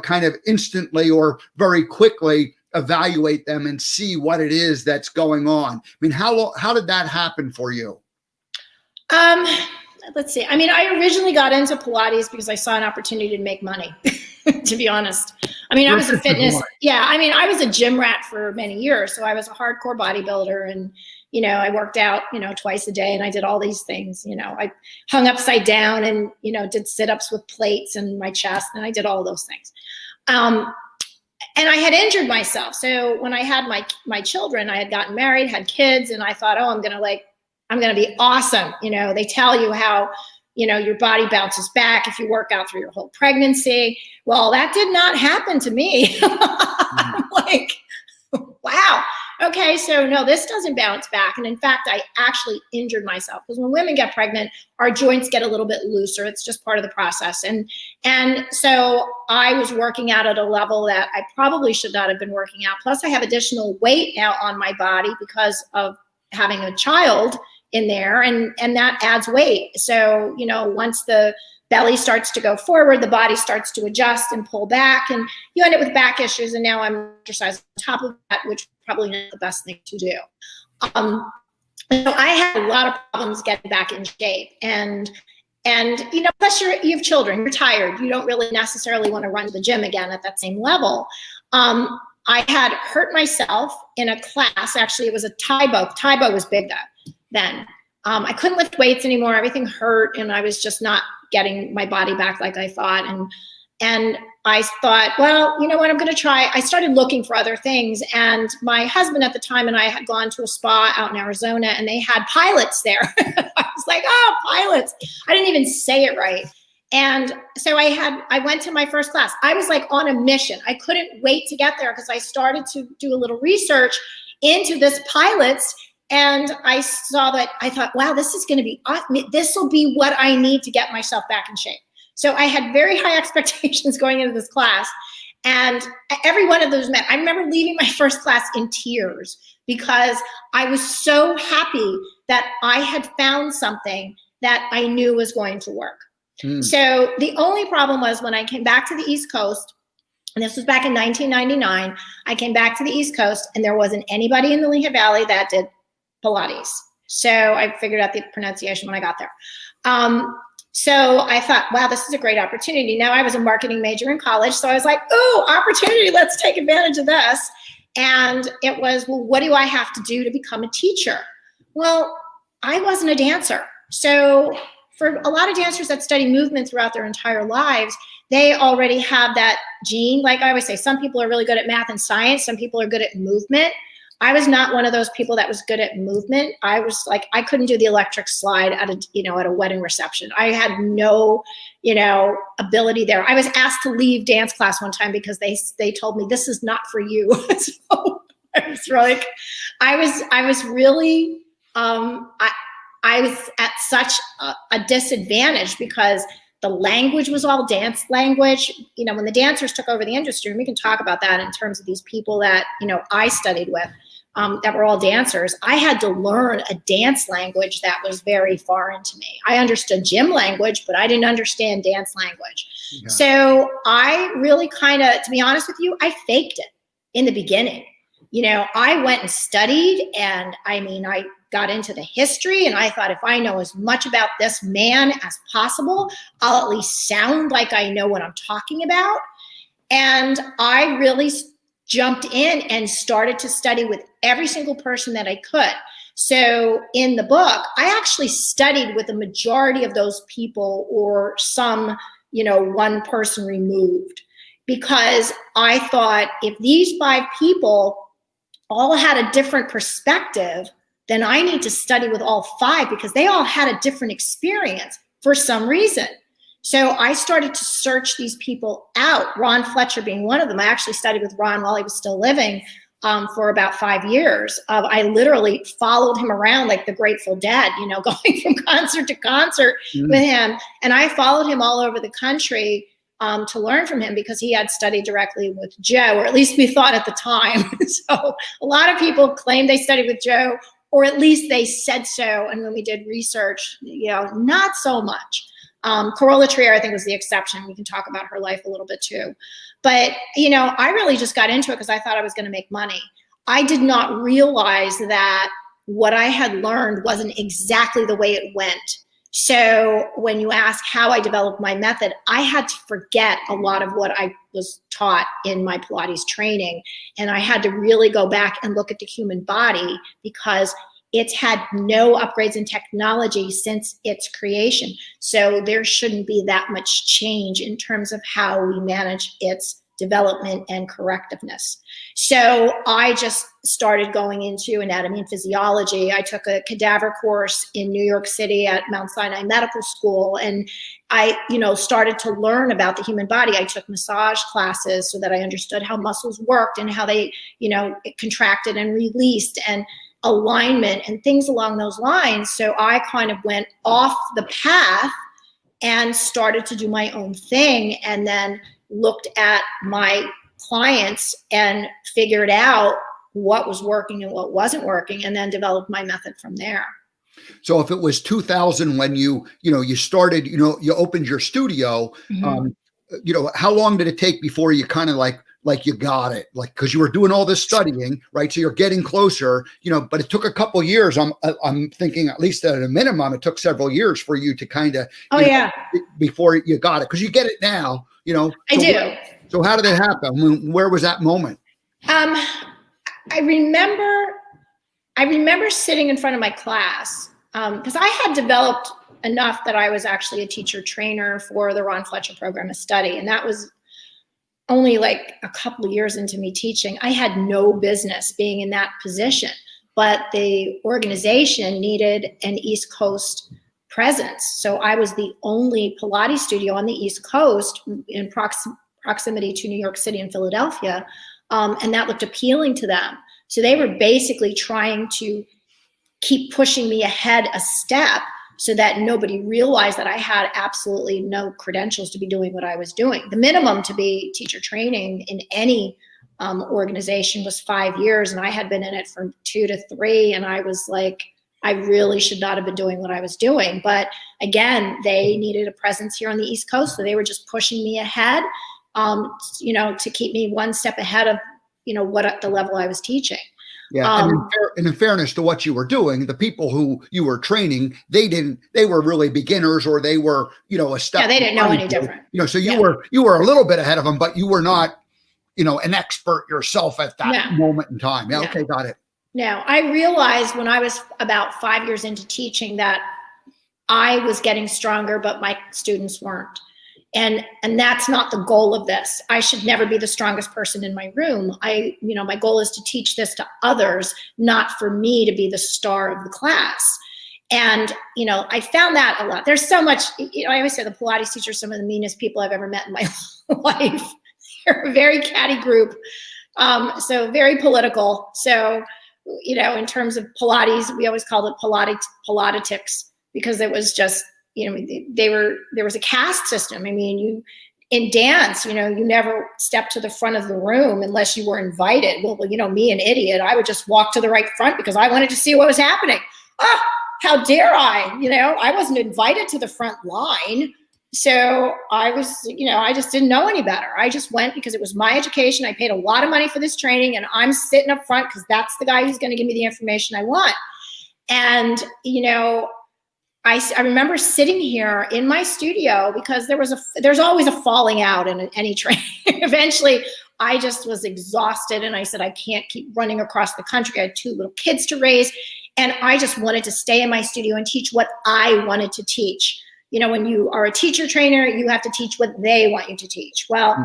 kind of instantly or very quickly evaluate them and see what it is that's going on? I mean, how did that happen for you? Let's see. I mean, I originally got into Pilates because I saw an opportunity to make money, to be honest. I mean, I was a fitness. Yeah. I mean, I was a gym rat for many years. So I was a hardcore bodybuilder, and, I worked out, twice a day, and I did all these things. I hung upside down and, did sit-ups with plates in my chest, and I did all those things. And I had injured myself. So when I had my children, I had gotten married, had kids, and I thought, oh, I'm going to be awesome. They tell you how, your body bounces back if you work out through your whole pregnancy. Well, that did not happen to me. I'm like, wow. Okay. So no, this doesn't bounce back. And in fact, I actually injured myself, because when women get pregnant, our joints get a little bit looser. It's just part of the process. And so I was working out at a level that I probably should not have been working out. Plus I have additional weight now on my body because of having a child in there, and that adds weight. So, once the belly starts to go forward, the body starts to adjust and pull back, and you end up with back issues. And now I'm exercising on top of that, which is probably not the best thing to do. So I had a lot of problems getting back in shape, and plus you have children, you're tired. You don't really necessarily want to run to the gym again at that same level. I had hurt myself in a class. Actually, it was a Taibo. Taibo was big then. I couldn't lift weights anymore. Everything hurt, and I was just not getting my body back like I thought. And I thought, well, you know what, I'm going to try. I started looking for other things, and my husband at the time and I had gone to a spa out in Arizona, and they had pilots there. I was like, oh, pilots. I didn't even say it right. And so I went to my first class. I was like on a mission. I couldn't wait to get there, because I started to do a little research into this pilots. And I saw that, I thought, wow, this is going to be awesome. This will be what I need to get myself back in shape. So I had very high expectations going into this class, and every one of those met. I remember leaving my first class in tears, because I was so happy that I had found something that I knew was going to work. So the only problem was, when I came back to the East Coast, And this was back in 1999. I came back to the East Coast, and there wasn't anybody in the Lehigh Valley that did Pilates. So I figured out the pronunciation when I got there. So I thought, wow, this is a great opportunity. Now, I was a marketing major in college, so I was like, ooh, opportunity, let's take advantage of this. And it was, well, what do I have to do to become a teacher? Well, I wasn't a dancer. So for a lot of dancers that study movement throughout their entire lives, they already have that gene. Like I always say, some people are really good at math and science. Some people are good at movement. I was not one of those people that was good at movement. I was like, I couldn't do the electric slide at a wedding reception. I had no, ability there. I was asked to leave dance class one time because they told me, this is not for you. So I was like, I was really, I was at such a disadvantage because the language was all dance language. When the dancers took over the industry, and we can talk about that in terms of these people that, I studied with, that were all dancers, I had to learn a dance language that was very foreign to me. I understood gym language, but I didn't understand dance language. Yeah. So I really to be honest with you, I faked it in the beginning. I went and studied, and I got into the history, and I thought, if I know as much about this man as possible, I'll at least sound like I know what I'm talking about. And I really jumped in and started to study with every single person that I could. So in the book, I actually studied with the majority of those people, or some, one person removed, because I thought, if these 5 people all had a different perspective, then I need to study with all 5, because they all had a different experience for some reason. So I started to search these people out, Ron Fletcher being one of them. I actually studied with Ron while he was still living for about 5 years. I literally followed him around like the Grateful Dead, going from concert to concert with him. And I followed him all over the country to learn from him, because he had studied directly with Joe, or at least we thought at the time. So a lot of people claimed they studied with Joe, or at least they said so. And when we did research, not so much. Corolla Trier, I think, was the exception. We can talk about her life a little bit too. But, I really just got into it because I thought I was going to make money. I did not realize that what I had learned wasn't exactly the way it went. So when you ask how I developed my method, I had to forget a lot of what I was taught in my Pilates training. And I had to really go back and look at the human body, because it's had no upgrades in technology since its creation. So there shouldn't be that much change in terms of how we manage its development and correctiveness. So I just started going into anatomy and physiology. I took a cadaver course in New York City at Mount Sinai Medical School, and I, started to learn about the human body. I took massage classes so that I understood how muscles worked and how they, contracted and released, and alignment and things along those lines. So I kind of went off the path and started to do my own thing, and then looked at my clients and figured out what was working and what wasn't working, and then developed my method from there. So if it was 2000 when you started, you opened your studio, how long did it take before you kind of like you got it? Like, because you were doing all this studying, right? So you're getting closer, but it took a couple years. I'm thinking, at least at a minimum, it took several years for you to kind of, before you got it, because you get it now, I do. So how did it happen? Where was that moment? I remember sitting in front of my class, because I had developed enough that I was actually a teacher trainer for the Ron Fletcher program of study. And that was only like a couple of years into me teaching. I had no business being in that position, but the organization needed an East Coast presence. So I was the only Pilates studio on the East Coast in proximity to New York City and Philadelphia. And that looked appealing to them. So they were basically trying to keep pushing me ahead a step, so that nobody realized that I had absolutely no credentials to be doing what I was doing. The minimum to be teacher training in any organization was 5 years, and I had been in it from 2 to 3, and I was like, I really should not have been doing what I was doing. But again, they needed a presence here on the East Coast, so they were just pushing me ahead. to keep me one step ahead of, what the level I was teaching. Yeah, and in fairness to what you were doing, the people who you were training, they were really beginners, or they were, a step. Yeah, they didn't know any different. So you were a little bit ahead of them, but you were not, an expert yourself at that moment in time. Yeah, okay, got it. Now, I realized when I was about 5 years into teaching that I was getting stronger, but my students weren't. And that's not the goal of this. I should never be the strongest person in my room. My goal is to teach this to others, not for me to be the star of the class. And, I found that a lot. There's so much, I always say the Pilates teachers are some of the meanest people I've ever met in my life. They're a very catty group. So very political. So, in terms of Pilates, we always called it Pilatetics, because it was just, there was a caste system. I mean, in dance, you never stepped to the front of the room unless you were invited. Well, me, an idiot, I would just walk to the right front because I wanted to see what was happening. Oh, how dare I? I wasn't invited to the front line. So I was, I just didn't know any better. I just went because it was my education. I paid a lot of money for this training, and I'm sitting up front because that's the guy who's going to give me the information I want. And, I remember sitting here in my studio because there's always a falling out in any training. Eventually, I just was exhausted, and I said, I can't keep running across the country. I had 2 little kids to raise, and I just wanted to stay in my studio and teach what I wanted to teach. When you are a teacher trainer, you have to teach what they want you to teach. Well,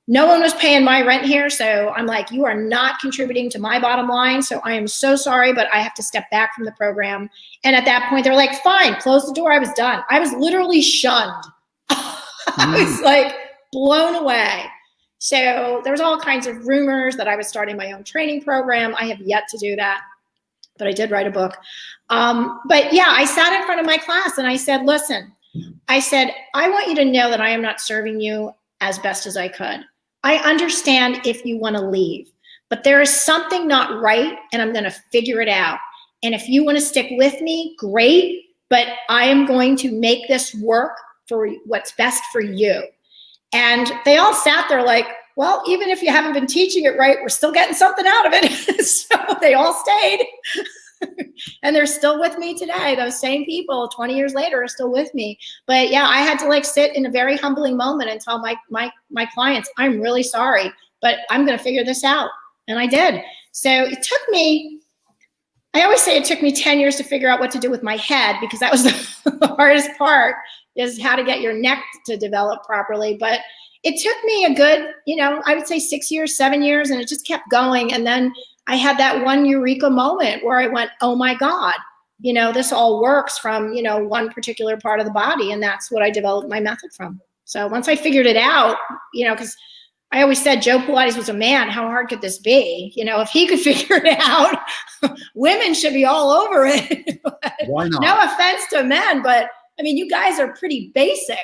no one was paying my rent here, so I'm like, you are not contributing to my bottom line, so I am so sorry, but I have to step back from the program. And at that point, they were like, fine, close the door. I was done. I was literally shunned. I was like blown away. So there was all kinds of rumors that I was starting my own training program. I have yet to do that, but I did write a book. But yeah, I sat in front of my class and I said, listen, I want you to know that I am not serving you as best as I could. I understand if you want to leave, but there is something not right, and I'm going to figure it out. And if you want to stick with me, great, but I am going to make this work for what's best for you. And they all sat there like, well, even if you haven't been teaching it right, we're still getting something out of it. So they all stayed. And they're still with me today. Those same people 20 years later are still with me. But yeah, I had to sit in a very humbling moment and tell my clients, I'm really sorry, but I'm going to figure this out. And I did. So it took me, I always say it took me 10 years to figure out what to do with my head, because that was the hardest part, is how to get your neck to develop properly. But it took me a good, I would say 6 years, 7 years, and it just kept going. And then I had that one eureka moment where I went, oh my God, this all works from, one particular part of the body. And that's what I developed my method from. So once I figured it out, because I always said Joe Pilates was a man, how hard could this be? If he could figure it out, women should be all over it. Why not? No offense to men, but I mean, you guys are pretty basic,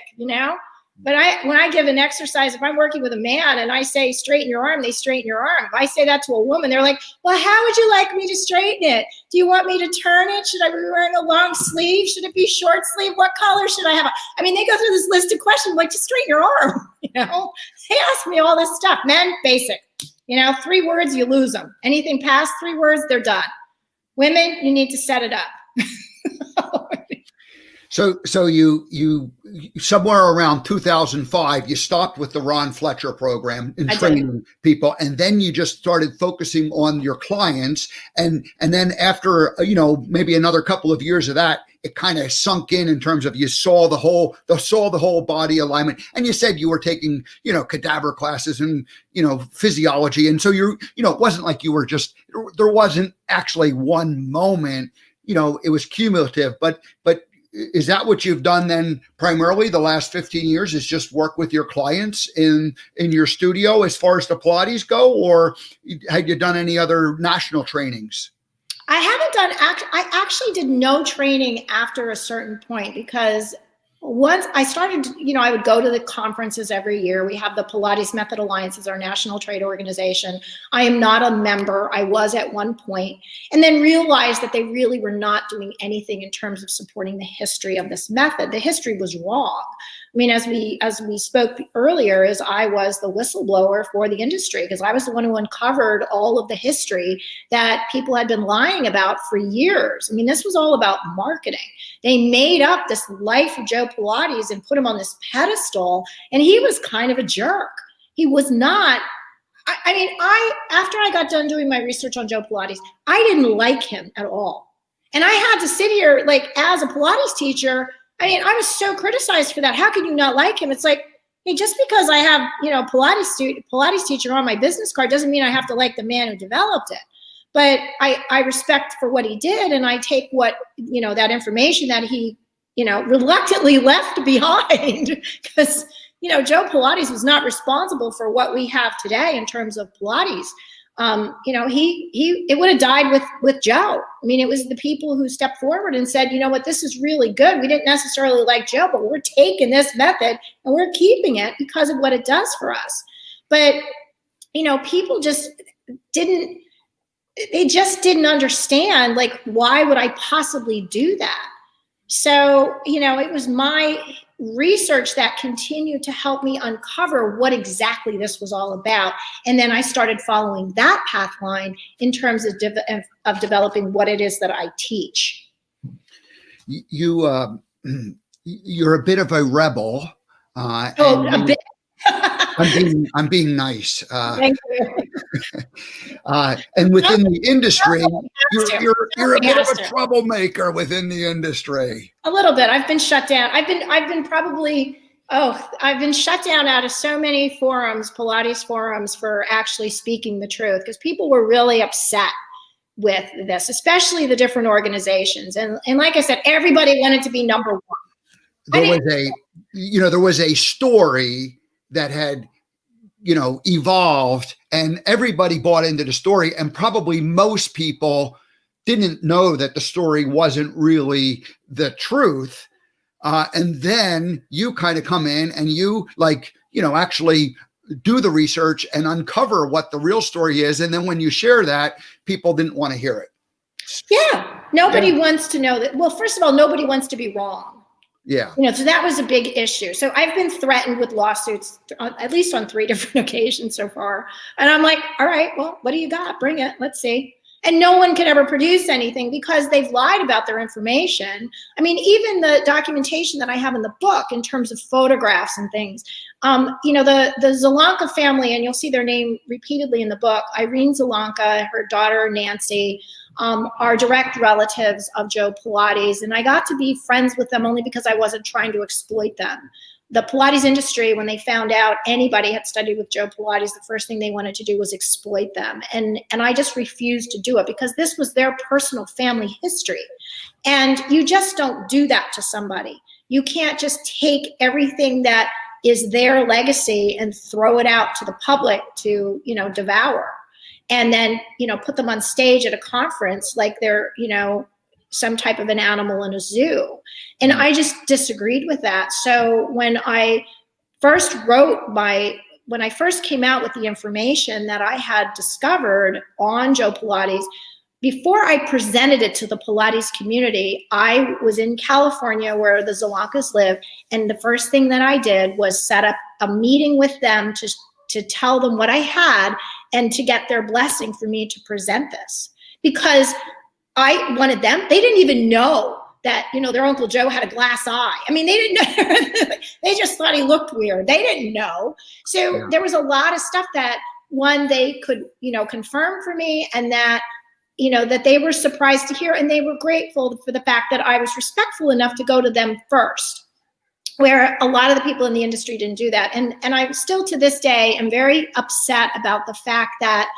But when I give an exercise, if I'm working with a man and I say straighten your arm, they straighten your arm. If I say that to a woman, they're like, well, how would you like me to straighten it? Do you want me to turn it? Should I be wearing a long sleeve? Should it be short sleeve? What color should I have? I mean, they go through this list of questions like, just straighten your arm. They ask me all this stuff. Men, basic. 3 words, you lose them. Anything past 3 words, they're done. Women, you need to set it up. So you somewhere around 2005, you stopped with the Ron Fletcher program and training people, and then you just started focusing on your clients, and then after maybe another couple of years of that, it kind of sunk in terms of you saw the whole body alignment, and you said you were taking cadaver classes and physiology, and so it wasn't like you were just, there wasn't actually one moment, it was cumulative, but is that what you've done then primarily the last 15 years, is just work with your clients in your studio as far as the Pilates go, or had you done any other national trainings? I haven't done, I actually did no training after a certain point, because once I started, I would go to the conferences every year. We have the Pilates Method Alliance as our national trade organization. I am not a member. I was at one point, and then realized that they really were not doing anything in terms of supporting the history of this method. The history was wrong. I mean, as we spoke earlier, is I was the whistleblower for the industry because I was the one who uncovered all of the history that people had been lying about for years. I mean, this was all about marketing. They made up this life of Joe Pilates and put him on this pedestal, and he was kind of a jerk. He was not. I mean, after I got done doing my research on Joe Pilates, I didn't like him at all. And I had to sit here, like, as a Pilates teacher, I mean, I was so criticized for that. How can you not like him? It's like, hey, just because I have, Pilates teacher on my business card doesn't mean I have to like the man who developed it. But I respect for what he did, and I take what, that information that he, reluctantly left behind because, Joe Pilates was not responsible for what we have today in terms of Pilates. It would have died with Joe. I mean, it was the people who stepped forward and said, you know what, this is really good. We didn't necessarily like Joe, but we're taking this method and we're keeping it because of what it does for us. But, people just didn't understand, like, why would I possibly do that? So, it was my research that continued to help me uncover what exactly this was all about. And then I started following that path line in terms of developing what it is that I teach. You're a bit of a rebel. A bit. I'm being nice. Thank you. And within the industry, you're a bit of a troublemaker within the industry. A little bit. I've been shut down. I've been shut down out of so many forums, Pilates forums, for actually speaking the truth because people were really upset with this, especially the different organizations. And like I said, everybody wanted to be number one. There was a story that had, evolved, and everybody bought into the story, and probably most people didn't know that the story wasn't really the truth. And then you kind of come in and you actually do the research and uncover what the real story is. And then when you share that, people didn't want to hear it. Yeah. Nobody wants to know that. Well, first of all, nobody wants to be wrong. Yeah. So that was a big issue. So I've been threatened with lawsuits at least on 3 different occasions so far. And I'm like, all right, well, what do you got? Bring it. Let's see. And no one could ever produce anything because they've lied about their information. I mean, even the documentation that I have in the book in terms of photographs and things, the Zelenka family, and you'll see their name repeatedly in the book, Irene Zelenka, her daughter, Nancy, are direct relatives of Joe Pilates. And I got to be friends with them only because I wasn't trying to exploit them. The Pilates industry, when they found out anybody had studied with Joe Pilates, the first thing they wanted to do was exploit them. And I just refused to do it because this was their personal family history. And you just don't do that to somebody. You can't just take everything that is their legacy and throw it out to the public to, devour. And then, put them on stage at a conference like they're, some type of an animal in a zoo. And I just disagreed with that. So when I first came out with the information that I had discovered on Joe Pilates, before I presented it to the Pilates community, I was in California where the Zelenkas live. And the first thing that I did was set up a meeting with them to tell them what I had and to get their blessing for me to present this. Because I wanted them, they didn't even know that, their Uncle Joe had a glass eye. I mean, they didn't know, they just thought he looked weird. They didn't know. So There was a lot of stuff that, one, they could, confirm for me, and that, that they were surprised to hear, and they were grateful for the fact that I was respectful enough to go to them first, where a lot of the people in the industry didn't do that. And I still to this day am very upset about the fact that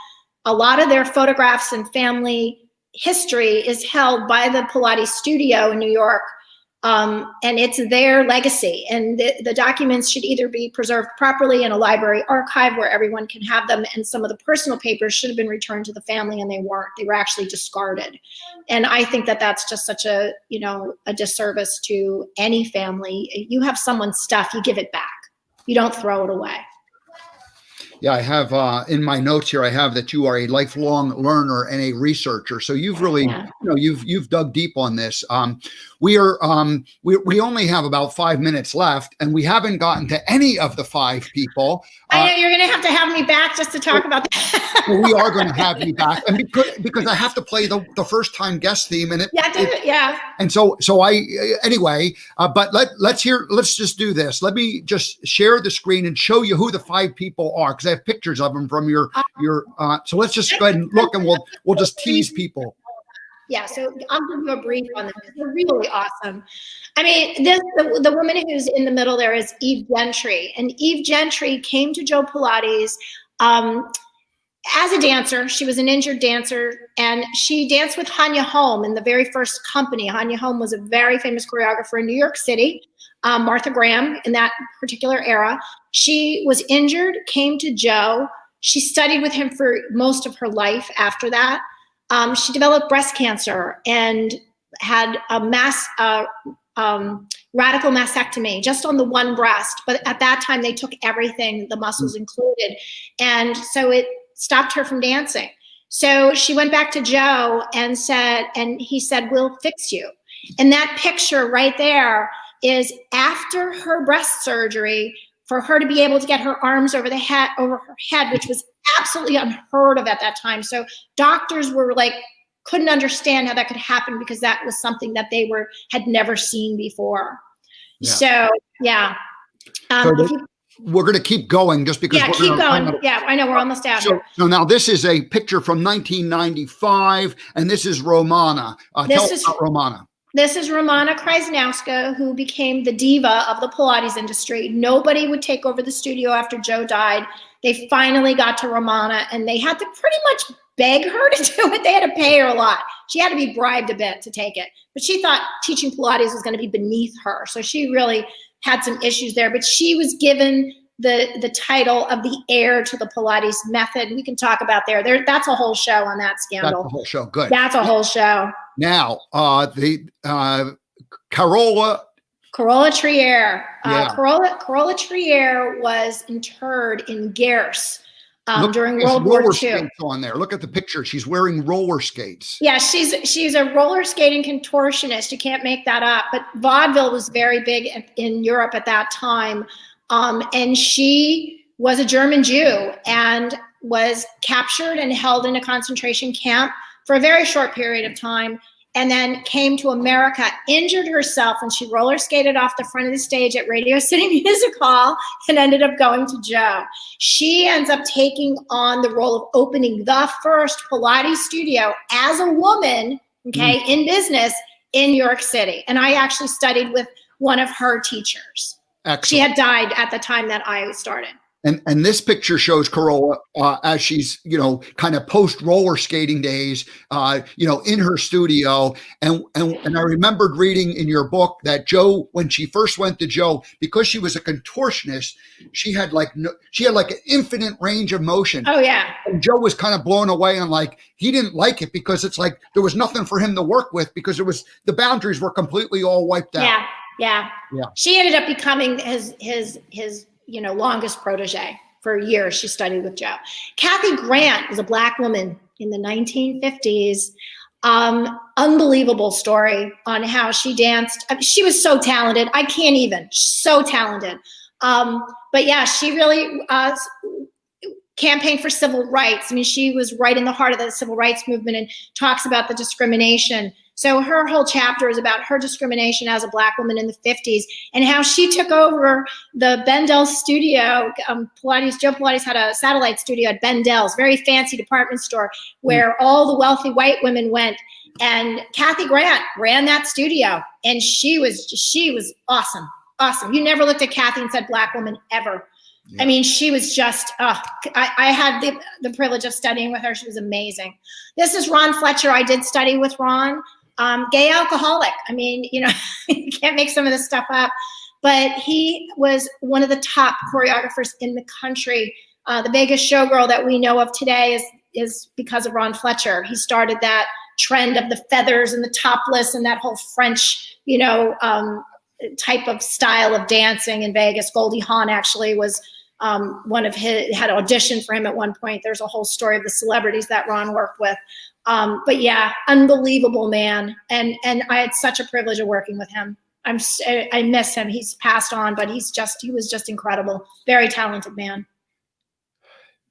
a lot of their photographs and family history is held by the Pilates studio in New York, and it's their legacy. And the documents should either be preserved properly in a library archive where everyone can have them, and some of the personal papers should have been returned to the family, and they weren't. They were actually discarded. And I think that that's just such a disservice to any family. You have someone's stuff, you give it back. You don't throw it away. Yeah, I have in my notes here, I have that you are a lifelong learner and a researcher. So you've really, you've dug deep on this. We only have about 5 minutes left, and we haven't gotten to any of the 5 people. I know you're going to have me back just to talk about that. Well, we are going to have you back, and because I have to play the first time guest theme, and and so I anyway. But let's just do this. Let me just share the screen and show you who the 5 people are, because I have pictures of them from your. So let's just go ahead and look, and we'll just tease people. Yeah, so I'll give you a brief on them because they're really awesome. I mean, the woman who's in the middle there is Eve Gentry, and Eve Gentry came to Joe Pilates as a dancer. She was an injured dancer, and she danced with Hanya Holm in the very first company. Hanya Holm was a very famous choreographer in New York City, Martha Graham in that particular era. She was injured, came to Joe. She studied with him for most of her life after that. She developed breast cancer and had a radical mastectomy just on the one breast. But at that time, they took everything, the muscles included. And so it stopped her from dancing. So she went back to Joe and he said, we'll fix you. And that picture right there is after her breast surgery, for her to be able to get her arms over her head, which was absolutely unheard of at that time. So doctors were like, couldn't understand how that could happen because that was something that they had never seen before. Yeah. So, yeah. We're going to keep going just because. Yeah, keep going. Yeah, I know we're almost out here. So now this is a picture from 1995, and this is Romana. Tell us about Romana. This is Romana Krajnowska, who became the diva of the Pilates industry. Nobody would take over the studio after Joe died. They finally got to Romana, and they had to pretty much beg her to do it. They had to pay her a lot. She had to be bribed a bit to take it. But she thought teaching Pilates was going to be beneath her. So she really had some issues there. But she was given the title of the heir to the Pilates method. We can talk about that's a whole show on that scandal. That's a whole show. Good. That's a whole show. Now, Carola Trier. Carola Trier was interred in Gers during World War II. On there. Look at the picture. She's wearing roller skates. Yeah, she's a roller skating contortionist. You can't make that up. But vaudeville was very big in Europe at that time. And she was a German Jew and was captured and held in a concentration camp for a very short period of time, and then came to America, injured herself, and she roller skated off the front of the stage at Radio City Music Hall and ended up going to Joe. She ends up taking on the role of opening the first Pilates studio as a woman, in business in New York City. And I actually studied with one of her teachers. Excellent. She had died at the time that I started. And this picture shows Carola as she's, kind of post roller skating days, in her studio. And I remembered reading in your book that Joe, when she first went to Joe, because she was a contortionist, she had like an infinite range of motion. Oh yeah. And Joe was kind of blown away and he didn't like it because it's like there was nothing for him to work with because the boundaries were completely all wiped out. Yeah. She ended up becoming his longest protege for years. She studied with Joe. Kathy Grant was a Black woman in the 1950s. Unbelievable story on how she danced. I mean, she was so talented. I can't even. So talented. But yeah, she really campaigned for civil rights. I mean, she was right in the heart of the civil rights movement and talks about the discrimination. So her whole chapter is about her discrimination as a Black woman in the 50s and how she took over the Bendel's studio. Joe Pilates had a satellite studio at Bendel's, very fancy department store where all the wealthy white women went. And Kathy Grant ran that studio, and she was awesome. Awesome. You never looked at Kathy and said Black woman ever. Yeah. I mean, she was just, I had the privilege of studying with her. She was amazing. This is Ron Fletcher. I did study with Ron. Gay alcoholic. I mean, you can't make some of this stuff up, but he was one of the top choreographers in the country. The Vegas showgirl that we know of today is because of Ron Fletcher. He started that trend of the feathers and the topless and that whole French, type of style of dancing in Vegas. Goldie Hawn actually was one of his had auditioned for him at one point. There's a whole story of the celebrities that Ron worked with. But yeah, unbelievable man. And I had such a privilege of working with him. I miss him. He's passed on, but he was just incredible. Very talented man.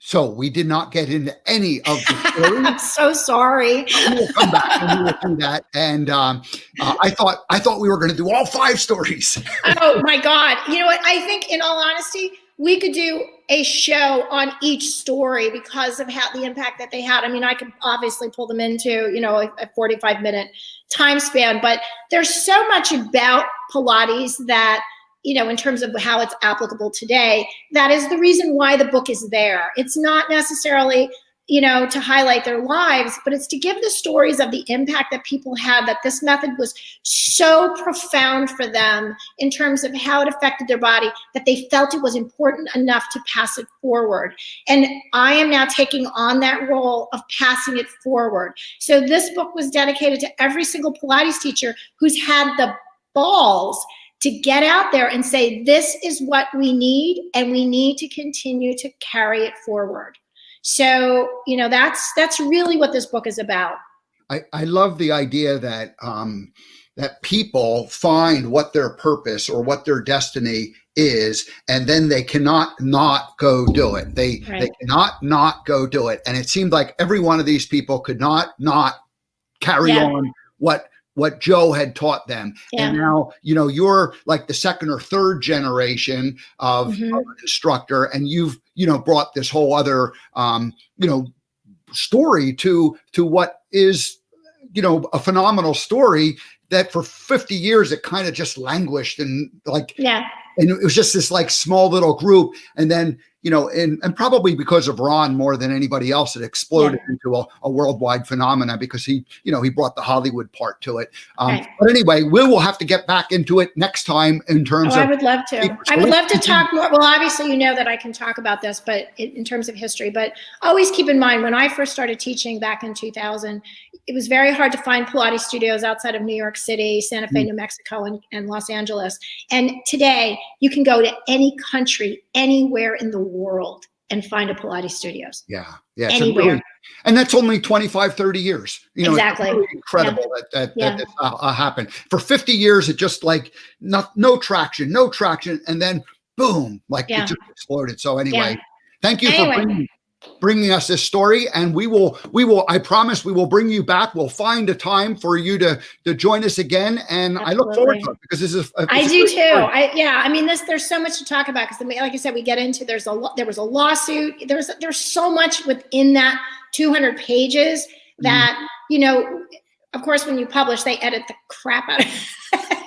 So we did not get into any of the stories. I'm so sorry. We will come back and we will do that. And I thought we were going to do all 5 stories. Oh my God. You know what? I think in all honesty, we could do a show on each story because of the impact that they had. I mean, I could obviously pull them into, a 45-minute time span, but there's so much about Pilates that, in terms of how it's applicable today, that is the reason why the book is there. It's not necessarily, to highlight their lives, but it's to give the stories of the impact that people had, that this method was so profound for them in terms of how it affected their body, that they felt it was important enough to pass it forward. And I am now taking on that role of passing it forward. So this book was dedicated to every single Pilates teacher who's had the balls to get out there and say, this is what we need, and we need to continue to carry it forward. So, that's really what this book is about. I love the idea that that people find what their purpose or what their destiny is, and then they cannot not go do it. They cannot not go do it. And it seemed like every one of these people could not carry on what Joe had taught them. Yeah. And now, you're like the second or third generation of an instructor, and you've, brought this whole other, story to what is, a phenomenal story that for 50 years, it kind of just languished and and it was just this like small little group. And then, and probably because of Ron more than anybody else, it exploded into a worldwide phenomena because he brought the Hollywood part to it. But anyway, we will have to get back into it next time in terms of. I would love to. I would love to talk more. Well, obviously, that I can talk about this, but in terms of history, but always keep in mind, when I first started teaching back in 2000, it was very hard to find Pilates studios outside of New York City, Santa Fe, New Mexico, and Los Angeles. And today you can go to any country, anywhere in the world, and find a Pilates studios. Yeah. Anywhere. Really, and that's only 25, 30 years. Exactly. It's really incredible that this happened. For 50 years, it just like no traction. And then boom, it just exploded. So anyway, thank you for bringing us this story, and we will, I promise we will bring you back. We'll find a time for you to join us again. And Absolutely. I look forward to it because this is, I do too. There's so much to talk about because like I said, we get into, there was a lawsuit. There's so much within that 200 pages that, of course, when you publish, they edit the crap out of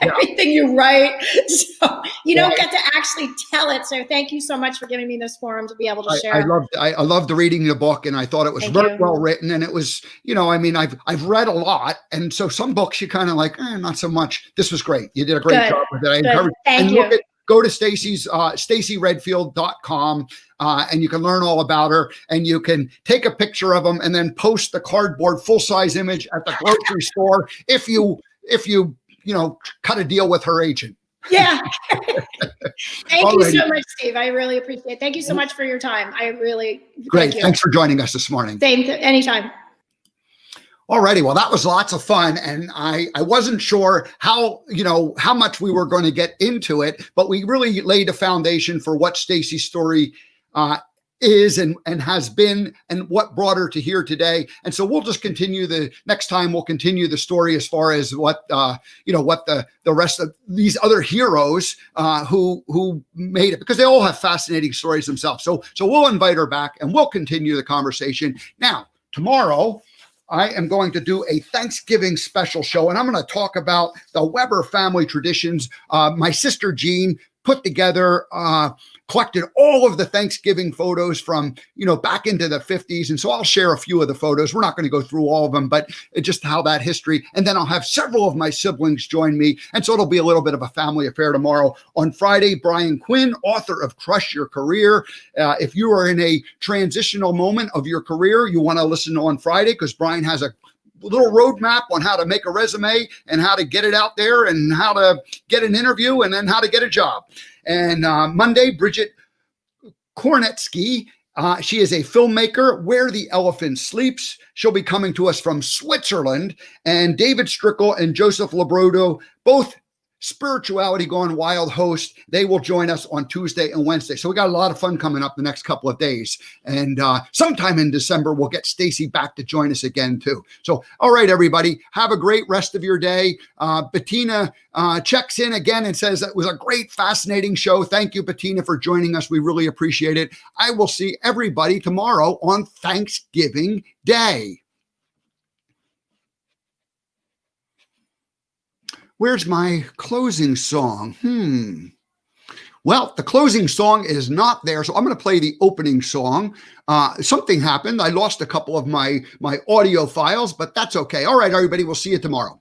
everything you write. So you don't get to actually tell it. So thank you so much for giving me this forum to be able to share. I loved reading the book, and I thought it was very well written. And it was, I've read a lot. And so some books you kind of like, not so much. This was great. You did a great job with it. I encourage you. Go to Stacey's, StaceyRedfield.com, and you can learn all about her, and you can take a picture of them and then post the cardboard full-size image at the grocery store if you cut a deal with her agent. Yeah. Thank you so much, Steve. I really appreciate it. Thank you so much for your time. I really Great. Thanks for joining us this morning. Anytime. Alrighty, well, that was lots of fun, and I wasn't sure how much we were going to get into it, but we really laid a foundation for what Stacey's story is and has been, and what brought her to here today. And so we'll just continue next time. We'll continue the story as far as what the rest of these other heroes who made it, because they all have fascinating stories themselves. So we'll invite her back and we'll continue the conversation. Now, tomorrow, I am going to do a Thanksgiving special show, and I'm going to talk about the Weber family traditions. My sister Jean put together, collected all of the Thanksgiving photos from, back into the 50s. And so I'll share a few of the photos. We're not going to go through all of them, but just how that history. And then I'll have several of my siblings join me. And so it'll be a little bit of a family affair tomorrow. On Friday, Brian Quinn, author of Crush Your Career. If you are in a transitional moment of your career, you want to listen on Friday, because Brian has a little roadmap on how to make a resume and how to get it out there and how to get an interview and then how to get a job. And Monday, Bridget Kornetsky. She is a filmmaker, Where the Elephant Sleeps. She'll be coming to us from Switzerland. And David Strickle and Joseph Labrodo, both Spirituality Gone Wild hosts. They will join us on Tuesday and Wednesday. So we got a lot of fun coming up the next couple of days. And sometime in December, we'll get Stacey back to join us again, too. So, all right, everybody, have a great rest of your day. Bettina checks in again and says that was a great, fascinating show. Thank you, Bettina, for joining us. We really appreciate it. I will see everybody tomorrow on Thanksgiving Day. Where's my closing song? Well, the closing song is not there, so I'm going to play the opening song. Something happened. I lost a couple of my audio files, but that's okay. All right, everybody, we'll see you tomorrow.